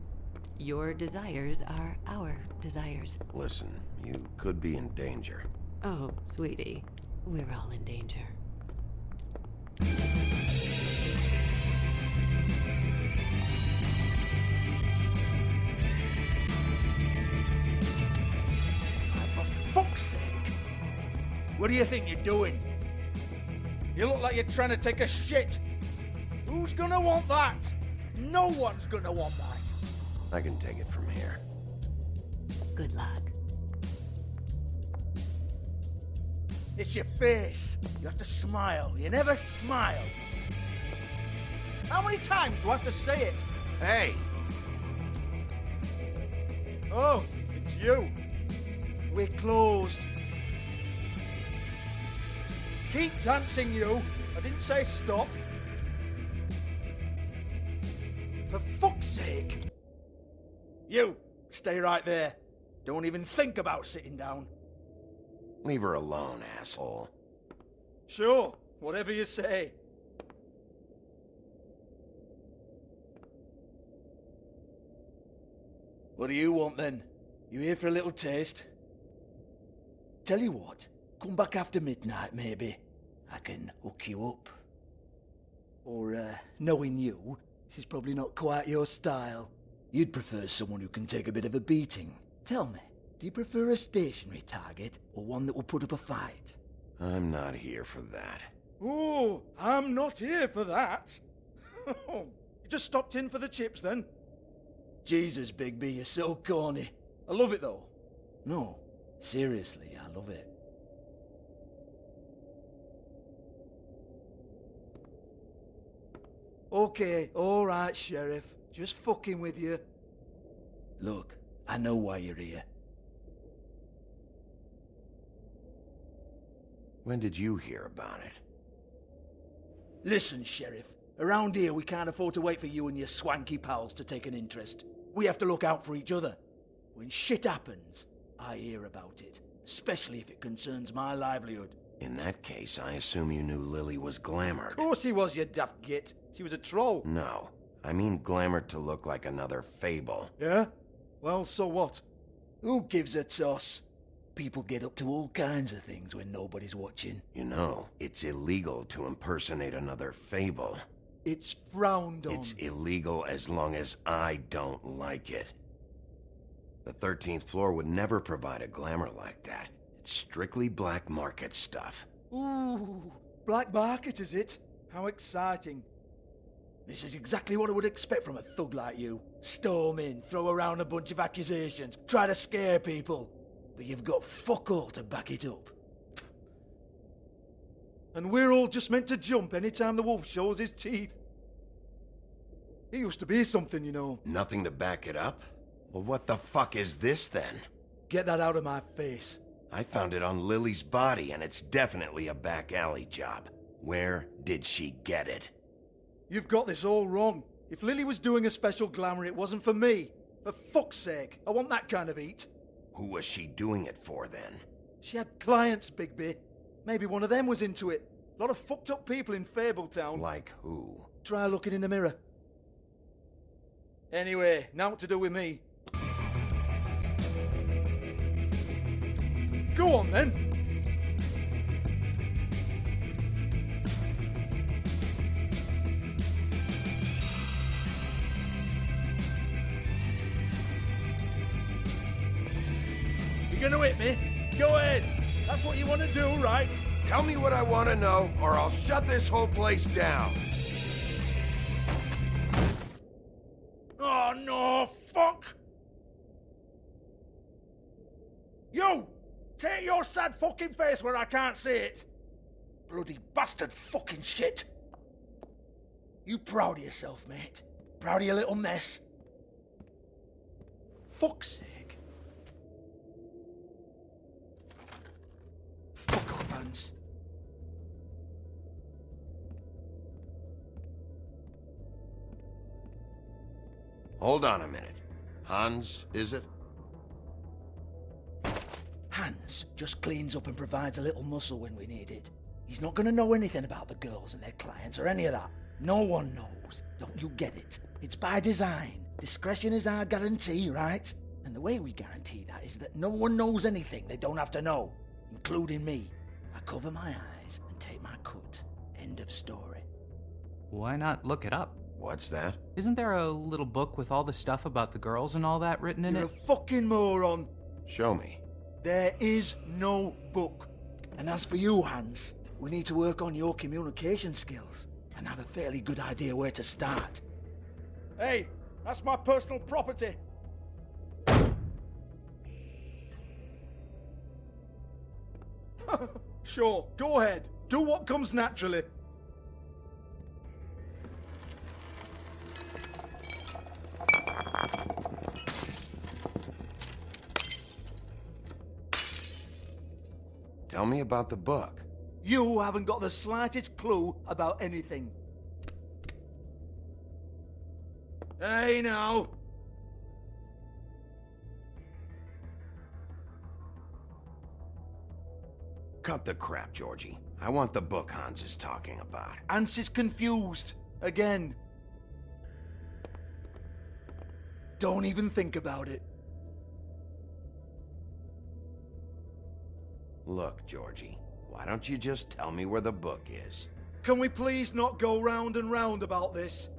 Your desires are our desires. Listen, you could be in danger. Oh, sweetie, we're all in danger. For fuck's sake! What do you think you're doing? You look like you're trying to take a shit. Who's gonna want that? No one's gonna want that. I can take it from here. Good luck. It's your face. You have to smile. You never smile. How many times do I have to say it? Hey! Oh, it's you. We're closed. Keep dancing, you. I didn't say stop. For fuck's sake. You, stay right there. Don't even think about sitting down. Leave her alone, asshole. Sure, whatever you say. What do you want then? You here for a little taste? Tell you what, come back after midnight maybe. I can hook you up. Or, knowing you, she's probably not quite your style. You'd prefer someone who can take a bit of a beating. Tell me, do you prefer a stationary target or one that will put up a fight? I'm not here for that. Oh, I'm not here for that. You just stopped in for the chips then? Jesus, Bigby, you're so corny. I love it though. No, seriously, I love it. Okay, alright, Sheriff. Just fucking with you. Look, I know why you're here. When did you hear about it? Listen, Sheriff. Around here, we can't afford to wait for you and your swanky pals to take an interest. We have to look out for each other. When shit happens, I hear about it. Especially if it concerns my livelihood. In that case, I assume you knew Lily was glamoured. Of course she was, you daft git. She was a troll. No, I mean glamoured to look like another fable. Yeah? Well, so what? Who gives a toss? People get up to all kinds of things when nobody's watching. You know, it's illegal to impersonate another fable. It's frowned on. It's illegal as long as I don't like it. The 13th floor would never provide a glamour like that. It's strictly black market stuff. Ooh, black market is it? How exciting. This is exactly what I would expect from a thug like you. Storm in, throw around a bunch of accusations, try to scare people. But you've got fuck all to back it up. And we're all just meant to jump anytime the wolf shows his teeth. He used to be something, you know. Nothing to back it up? Well, what the fuck is this then? Get that out of my face. I found it on Lily's body, and it's definitely a back alley job. Where did she get it? You've got this all wrong. If Lily was doing a special glamour, it wasn't for me. For fuck's sake, I want that kind of eat. Who was she doing it for, then? She had clients, Bigby. Maybe one of them was into it. A lot of fucked up people in Fabletown. Like who? Try looking in the mirror. Anyway, now what to do with me. Go on, then. You gonna hit me? Go ahead. That's what you want to do, right? Tell me what I want to know, or I'll shut this whole place down. Oh, no, fuck! You! Take your sad fucking face where I can't see it! Bloody bastard fucking shit! You proud of yourself, mate? Proud of your little mess? Fuck's sake. Fuck off, Hans. Hold on a minute. Hans, is it? Hans just cleans up and provides a little muscle when we need it. He's not gonna know anything about the girls and their clients or any of that. No one knows. Don't you get it? It's by design. Discretion is our guarantee, right? And the way we guarantee that is that no one knows anything they don't have to know, including me. I cover my eyes and take my cut. End of story. Why not look it up? What's that? Isn't there a little book with all the stuff about the girls and all that written in You're it? a fucking moron. Show me. There is no book. And as for you, Hans, we need to work on your communication skills and have a fairly good idea where to start. Hey, that's my personal property. Sure, go ahead. Do what comes naturally. Tell me about the book. You haven't got the slightest clue about anything. Hey now. Cut the crap, Georgie. I want the book Hans is talking about. Hans is confused. Again. Don't even think about it. Look, Georgie, why don't you just tell me where the book is? Can we please not go round and round about this?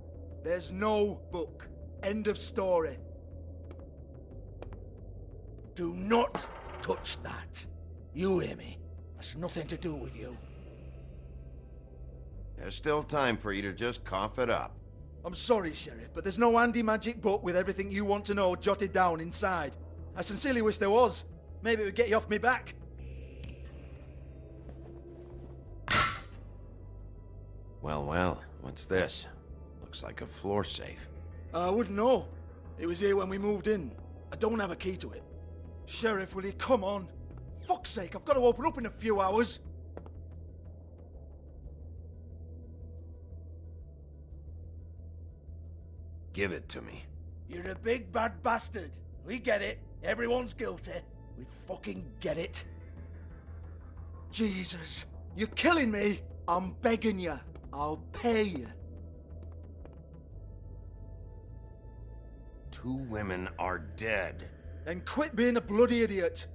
There's no book. End of story. Do not touch that. You hear me? That's nothing to do with you. There's still time for you to just cough it up. I'm sorry, Sheriff, but there's no handy magic book with everything you want to know jotted down inside. I sincerely wish there was. Maybe it would get you off me back. Well, what's this? Looks like a floor safe. I wouldn't know. It was here when we moved in. I don't have a key to it. Sheriff, will you come on? Fuck's sake, I've got to open up in a few hours. Give it to me. You're a big bad bastard. We get it. Everyone's guilty. We fucking get it. Jesus, you're killing me. I'm begging you. I'll pay you. 2 women are dead. Then quit being a bloody idiot.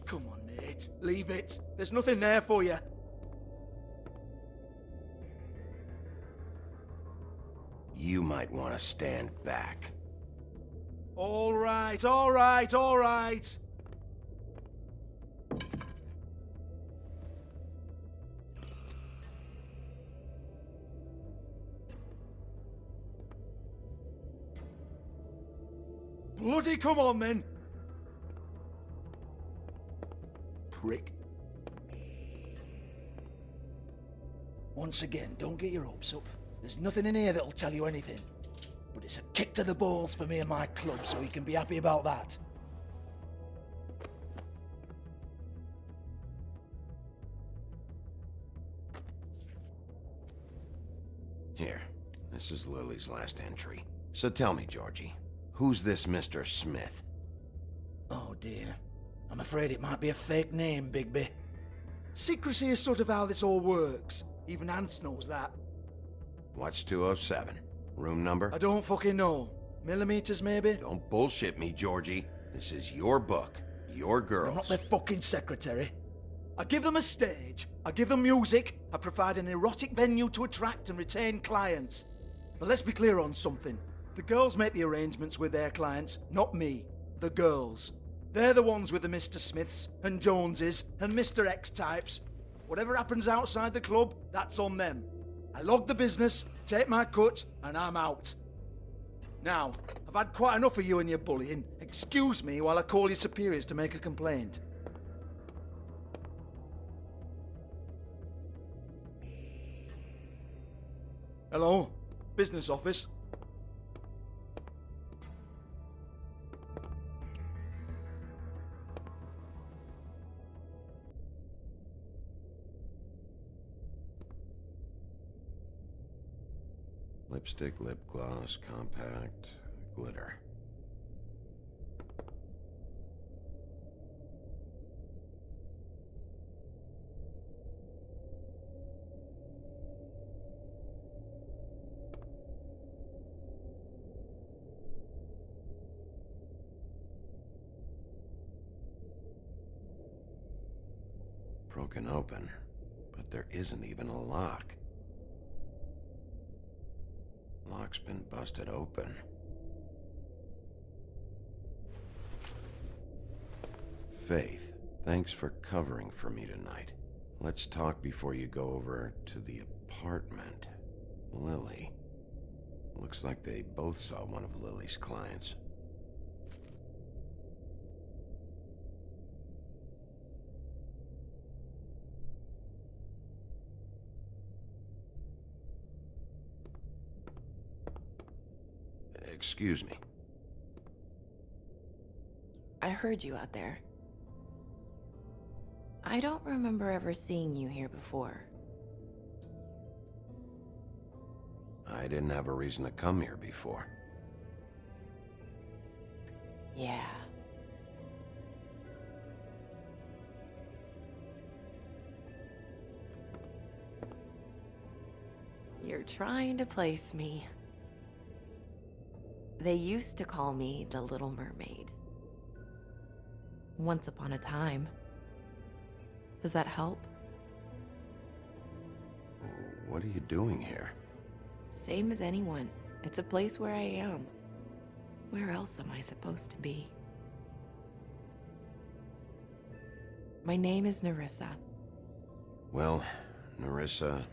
Come on, Nate. Leave it. There's nothing there for you. You might want to stand back. All right, all right, all right. Bloody come on, then. Prick. Once again, don't get your hopes up. There's nothing in here that'll tell you anything. But it's a kick to the balls for me and my club, so you can be happy about that. Here, this is Lily's last entry. So tell me, Georgie, who's this Mr. Smith? Oh dear. I'm afraid it might be a fake name, Bigby. Secrecy is sort of how this all works. Even Hans knows that. What's 207? Room number? I don't fucking know. Millimeters, maybe? Don't bullshit me, Georgie. This is your book. Your girls. I'm not their fucking secretary. I give them a stage. I give them music. I provide an erotic venue to attract and retain clients. But let's be clear on something. The girls make the arrangements with their clients, not me. The girls. They're the ones with the Mr. Smiths and Joneses and Mr. X types. Whatever happens outside the club, that's on them. I log the business, take my cut, and I'm out. Now, I've had quite enough of you and your bullying. Excuse me while I call your superiors to make a complaint. Hello? Business office? Lipstick, lip gloss, compact, glitter. Broken open, but there isn't even a lock. Lock's been busted open. Faith, thanks for covering for me tonight. Let's talk before you go over to the apartment. Lily. Looks like they both saw one of Lily's clients. Excuse me. I heard you out there. I don't remember ever seeing you here before. I didn't have a reason to come here before. Yeah. You're trying to place me. They used to call me the Little Mermaid. Once upon a time. Does that help? What are you doing here? Same as anyone. It's a place where I am. Where else am I supposed to be? My name is Nerissa. Well, Nerissa,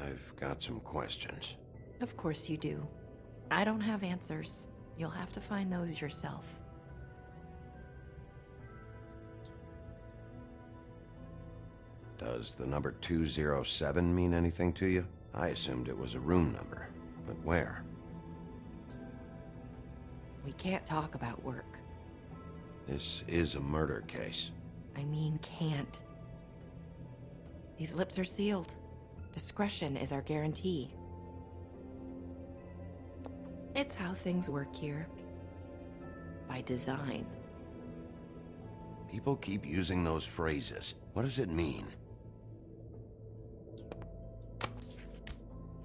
I've got some questions. Of course you do. I don't have answers. You'll have to find those yourself. Does the number 207 mean anything to you? I assumed it was a room number, but where? We can't talk about work. This is a murder case. I mean can't. These lips are sealed. Discretion is our guarantee. It's how things work here. By design. People keep using those phrases. What does it mean?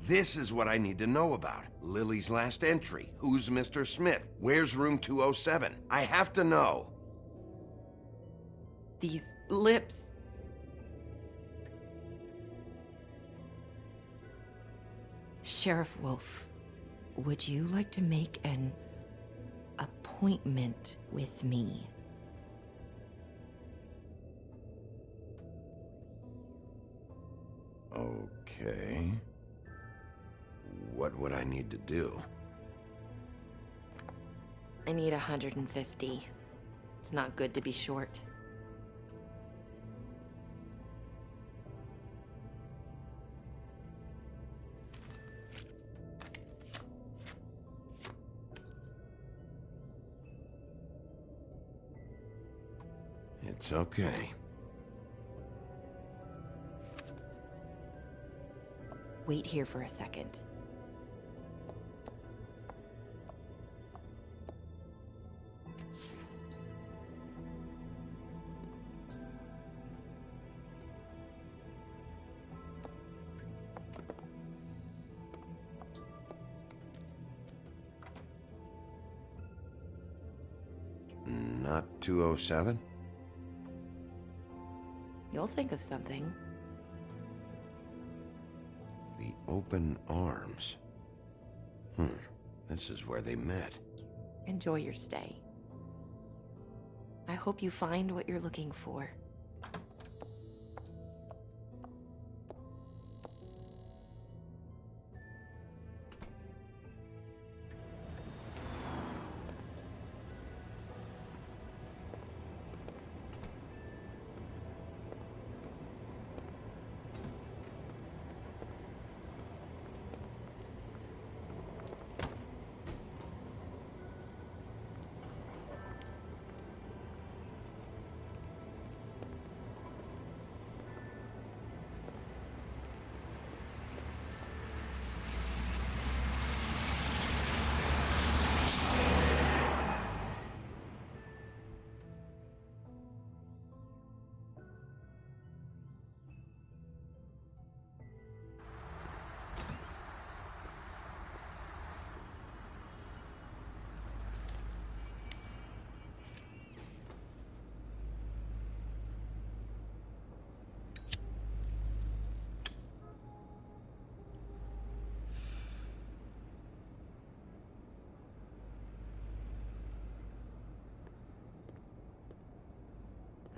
This is what I need to know about. Lily's last entry. Who's Mr. Smith? Where's room 207? I have to know. These lips. Sheriff Wolf, would you like to make an appointment with me? Okay. What would I need to do? I need 150. It's not good to be short. It's okay. Wait here for a second. Not 207? You'll think of something. The open arms. This is where they met. Enjoy your stay. I hope you find what you're looking for.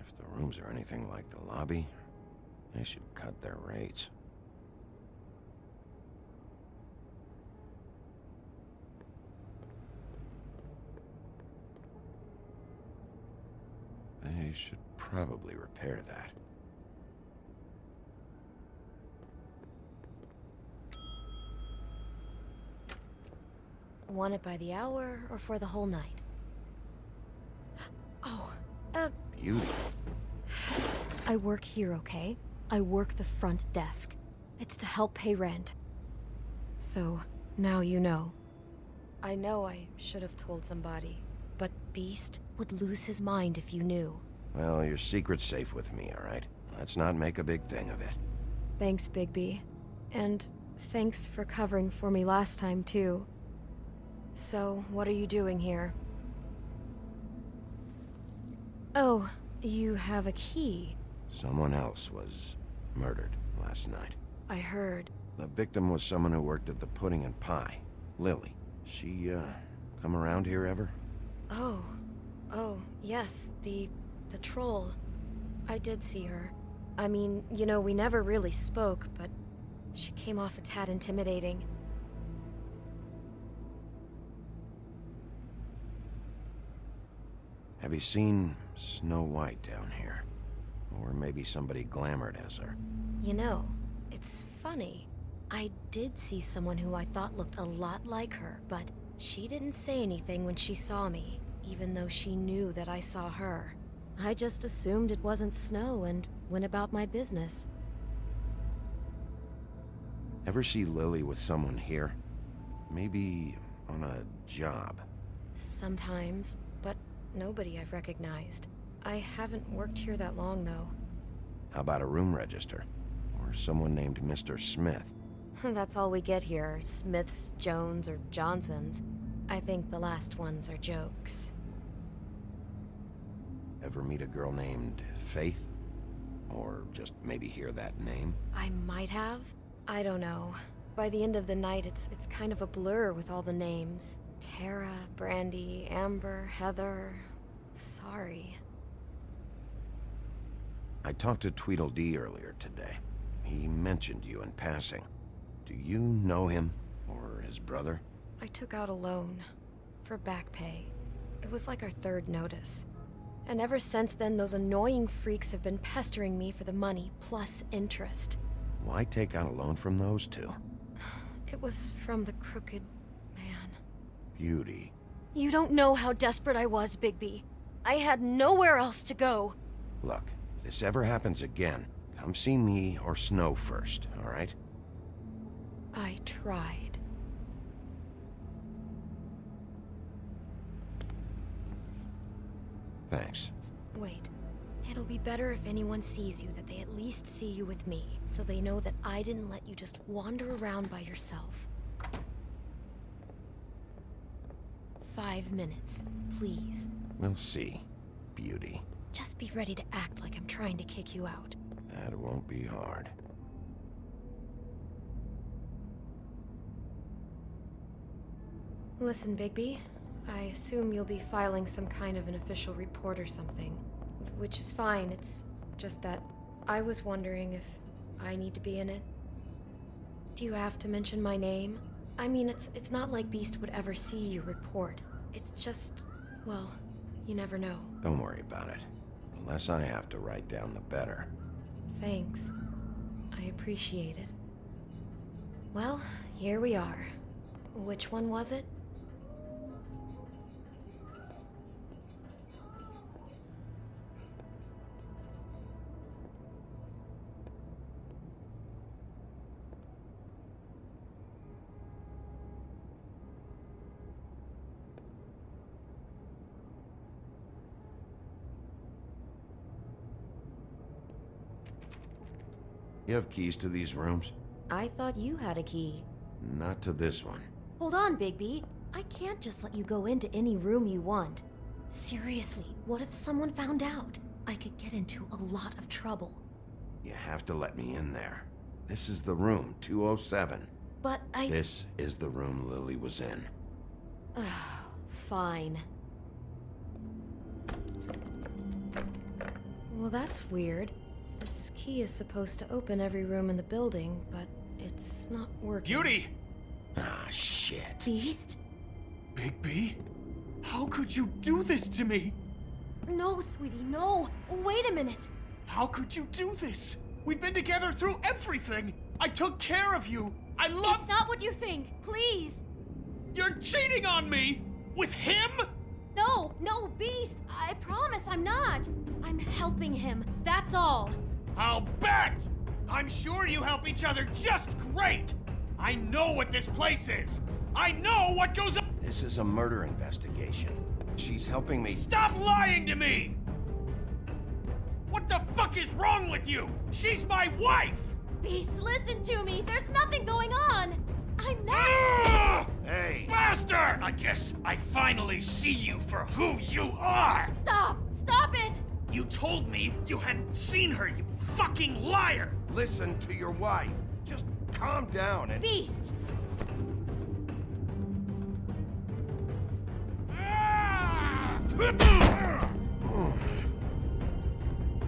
If the rooms are anything like the lobby, they should cut their rates. They should probably repair that. Want it by the hour or for the whole night? Oh, Beauty. I work here, okay? I work the front desk. It's to help pay rent. So, now you know. I know I should have told somebody, but Beast would lose his mind if you knew. Well, your secret's safe with me, all right? Let's not make a big thing of it. Thanks, Bigby. And Thanks for covering for me last time, too. So, what are you doing here? Oh, you have a key. Someone else was murdered last night. I heard. The victim was someone who worked at the Pudding and Pie. Lily. She, come around here ever? Oh, yes, the troll. I did see her. I mean, you know, we never really spoke, but she came off a tad intimidating. Have you seen Snow White down here? Or maybe somebody glamored as her? You know, it's funny. I did see someone who I thought looked a lot like her, but she didn't say anything when she saw me, even though she knew that I saw her. I just assumed it wasn't Snow and went about my business. Ever see Lily with someone here? Maybe on a job? Sometimes, but nobody I've recognized. I haven't worked here that long, though. How about a room register? Or someone named Mr. Smith? That's all we get here, Smiths, Jones, or Johnsons. I think the last ones are jokes. Ever meet a girl named Faith? Or just maybe hear that name? I might have. I don't know. By the end of the night, it's kind of a blur with all the names. Tara, Brandy, Amber, Heather... Sorry. I talked to Tweedledee earlier today. He mentioned you in passing. Do you know him? Or his brother? I took out a loan. For back pay. It was like our third notice. And ever since then, those annoying freaks have been pestering me for the money, plus interest. Why take out a loan from those two? It was from the crooked man. Beauty. You don't know how desperate I was, Bigby. I had nowhere else to go. Look, if this ever happens again, come see me or Snow first, all right? I tried. Thanks. Wait. It'll be better if anyone sees you that they at least see you with me, so they know that I didn't let you just wander around by yourself. 5 minutes, please. We'll see, Beauty. Just be ready to act like I'm trying to kick you out. That won't be hard. Listen, Bigby. I assume you'll be filing some kind of an official report or something. Which is fine, it's just that I was wondering if I need to be in it. Do you have to mention my name? I mean, it's not like Beast would ever see your report. It's just, well, you never know. Don't worry about it. The less I have to write down, the better. Thanks. I appreciate it. Well, here we are. Which one was it? You have keys to these rooms? I thought you had a key. Not to this one. Hold on, Bigby. I can't just let you go into any room you want. Seriously, what if someone found out? I could get into a lot of trouble. You have to let me in there. This is the room, 207. But I... This is the room Lily was in. Fine. Well, that's weird. This key is supposed to open every room in the building, but it's not working. Beauty! Ah, shit. Beast? Bigby? How could you do this to me? No, sweetie, no. Wait a minute. How could you do this? We've been together through everything. I took care of you. I love... It's not what you think. Please. You're cheating on me? With him? No, Beast. I promise I'm not. I'm helping him. That's all. I'll bet! I'm sure you help each other just great! I know what this place is! I know what goes on! This is a murder investigation. She's helping me... Stop lying to me! What the fuck is wrong with you? She's my wife! Beast, listen to me! There's nothing going on! I'm not... Hey! Bastard! I guess I finally see you for who you are! Stop! Stop it! You told me you hadn't seen her, you fucking liar! Listen to your wife. Just calm down and... Beast!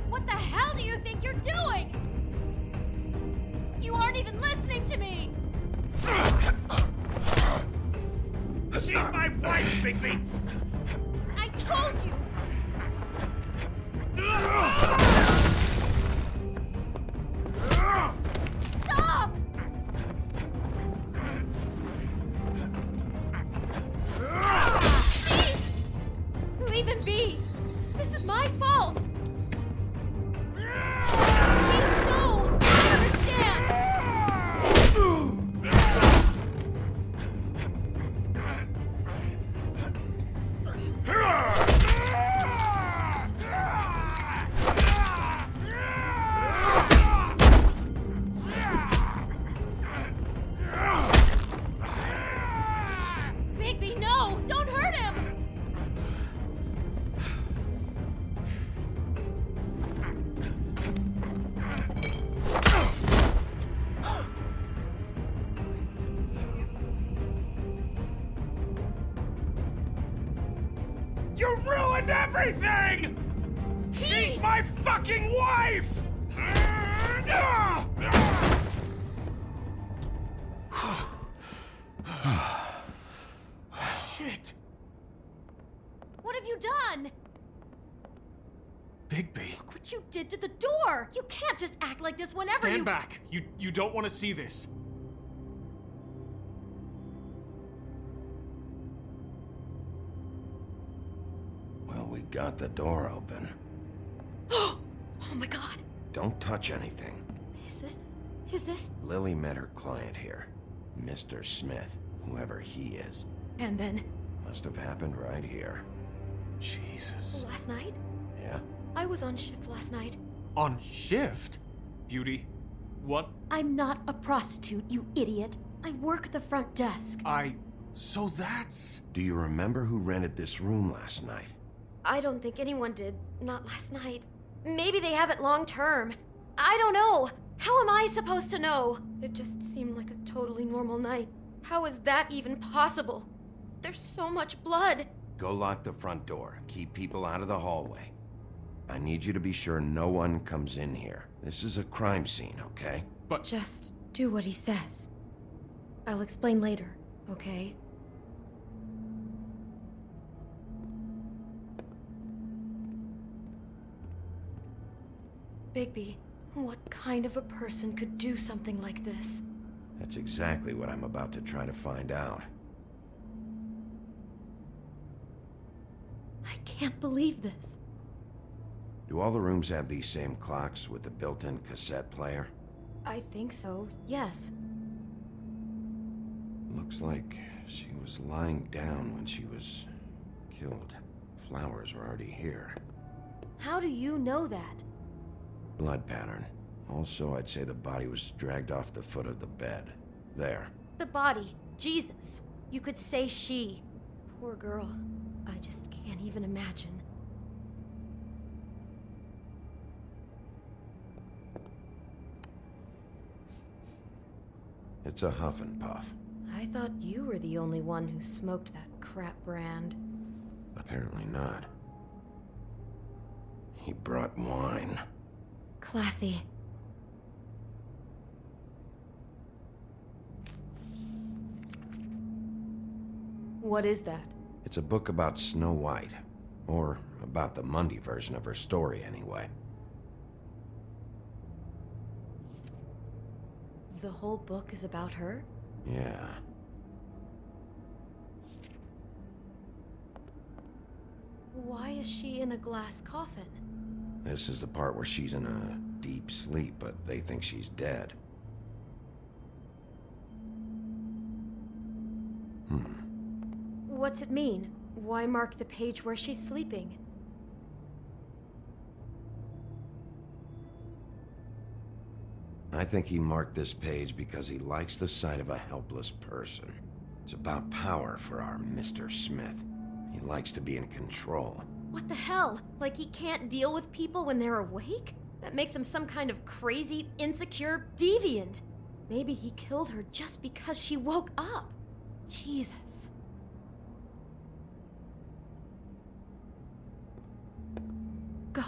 What the hell do you think you're doing? You aren't even listening to me! She's my wife, Bigby! I told you! Stop! Please! Leave him be! This is my fault! Please, no! I understand! Bigby, no! Don't hurt him! You ruined everything! She's my fucking wife! Shit! What have you done? Bigby. Look what you did to the door! You can't just act like this whenever Stand back. You don't want to see this. Well, we got the door open. Oh my god! Don't touch anything. Is this... Lily met her client here. Mr. Smith, whoever he is. And then... Must have happened right here. Jesus. Last night? Yeah? I was on shift last night. On shift? Beauty, what? I'm not a prostitute, you idiot. I work the front desk. So that's... Do you remember who rented this room last night? I don't think anyone did. Not last night. Maybe they have it long term. I don't know. How am I supposed to know? It just seemed like a totally normal night. How is that even possible? There's so much blood. Go lock the front door. Keep people out of the hallway. I need you to be sure no one comes in here. This is a crime scene, okay? But... Just do what he says. I'll explain later, okay? Bigby, what kind of a person could do something like this? That's exactly what I'm about to try to find out. I can't believe this. Do all the rooms have these same clocks with the built-in cassette player? I think so, yes. Looks like she was lying down when she was killed. Flowers were already here. How do you know that? Blood pattern. Also, I'd say the body was dragged off the foot of the bed. There. The body. Jesus. You could say she. Poor girl. I just can't even imagine. It's a huff and puff. I thought you were the only one who smoked that crap brand. Apparently not. He brought wine. Classy. What is that? It's a book about Snow White. Or about the Mundy version of her story, anyway. The whole book is about her? Yeah. Why is she in a glass coffin? This is the part where she's in a deep sleep, but they think she's dead. What's it mean? Why mark the page where she's sleeping? I think he marked this page because he likes the sight of a helpless person. It's about power for our Mr. Smith. He likes to be in control. What the hell? Like he can't deal with people when they're awake? That makes him some kind of crazy, insecure deviant. Maybe he killed her just because she woke up. Jesus. God.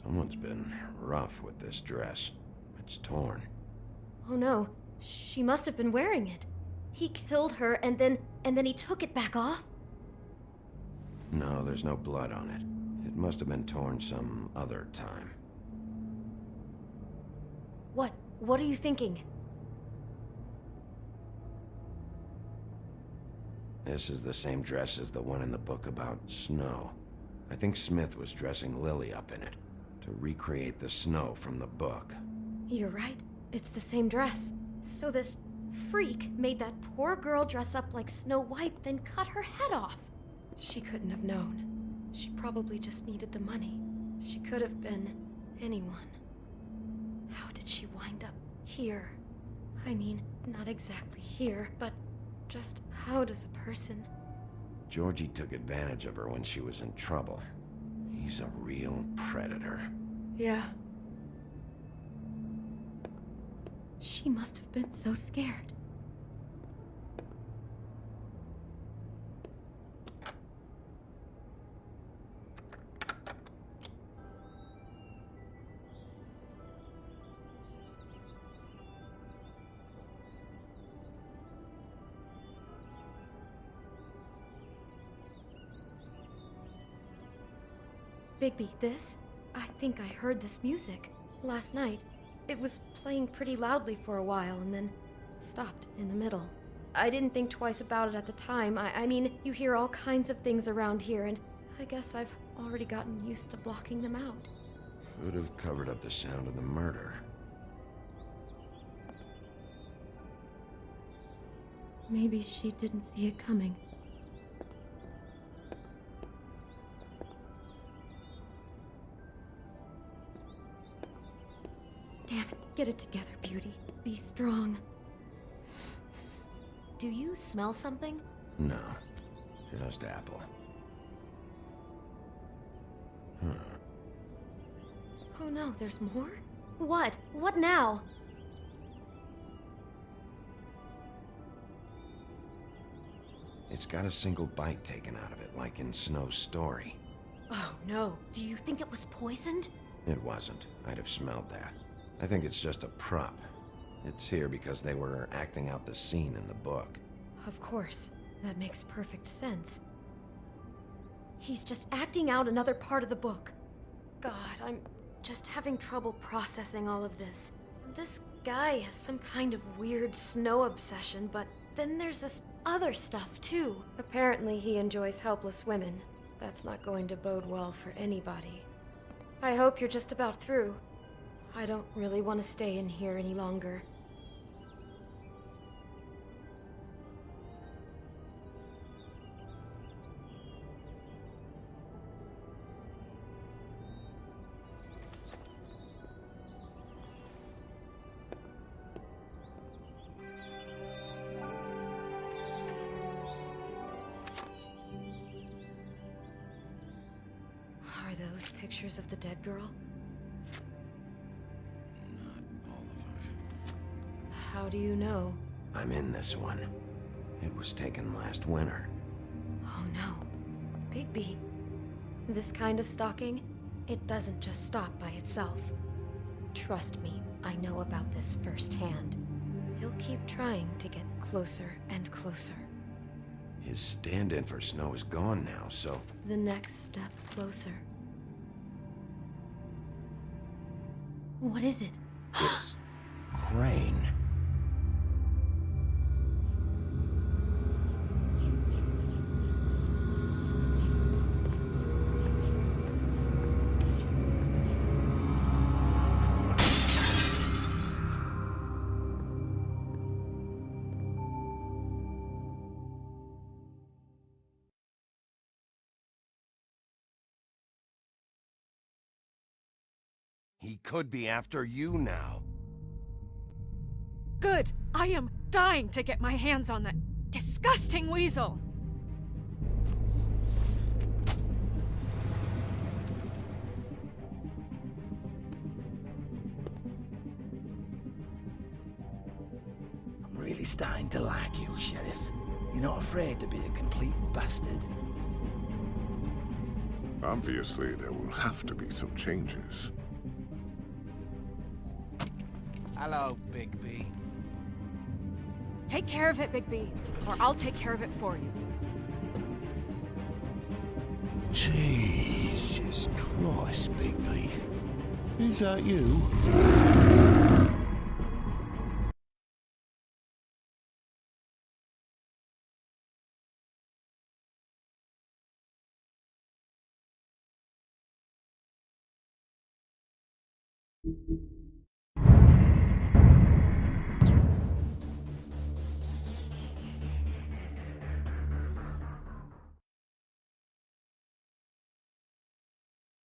Someone's been rough with this dress. It's torn. Oh no, she must have been wearing it. He killed her and then he took it back off? No, there's no blood on it. It must have been torn some other time. What are you thinking? This is the same dress as the one in the book about snow. I think Smith was dressing Lily up in it to recreate the snow from the book. You're right. It's the same dress. So this freak made that poor girl dress up like Snow White, then cut her head off. She couldn't have known. She probably just needed the money. She could have been anyone. How did she wind up here? I mean, not exactly here, but just how does a person... Georgie took advantage of her when she was in trouble. He's a real predator. Yeah. She must have been so scared. Bigby, this? I think I heard this music. Last night. It was playing pretty loudly for a while and then stopped in the middle. I didn't think twice about it at the time. I mean, you hear all kinds of things around here, and I guess I've already gotten used to blocking them out. Could have covered up the sound of the murder. Maybe she didn't see it coming. Damn it, get it together, Beauty. Be strong. Do you smell something? No, just apple. Huh. Oh no, there's more? What? What now? It's got a single bite taken out of it, like in Snow's story. Oh no, do you think it was poisoned? It wasn't. I'd have smelled that. I think it's just a prop. It's here because they were acting out the scene in the book. Of course. That makes perfect sense. He's just acting out another part of the book. God, I'm just having trouble processing all of this. This guy has some kind of weird snow obsession, but then there's this other stuff too. Apparently he enjoys helpless women. That's not going to bode well for anybody. I hope you're just about through. I don't really want to stay in here any longer. Are those pictures of the dead girl? How do you know? I'm in this one. It was taken last winter. Oh no. Bigby. This kind of stalking, it doesn't just stop by itself. Trust me, I know about this firsthand. He'll keep trying to get closer and closer. His stand-in for Snow is gone now, so... The next step closer. What is it? It's... Crane. He could be after you now. Good! I am dying to get my hands on that disgusting weasel! I'm really starting to like you, Sheriff. You're not afraid to be a complete bastard. Obviously, there will have to be some changes. Hello, Bigby. Take care of it, Bigby, or I'll take care of it for you. Jesus Christ, Bigby. Is that you? you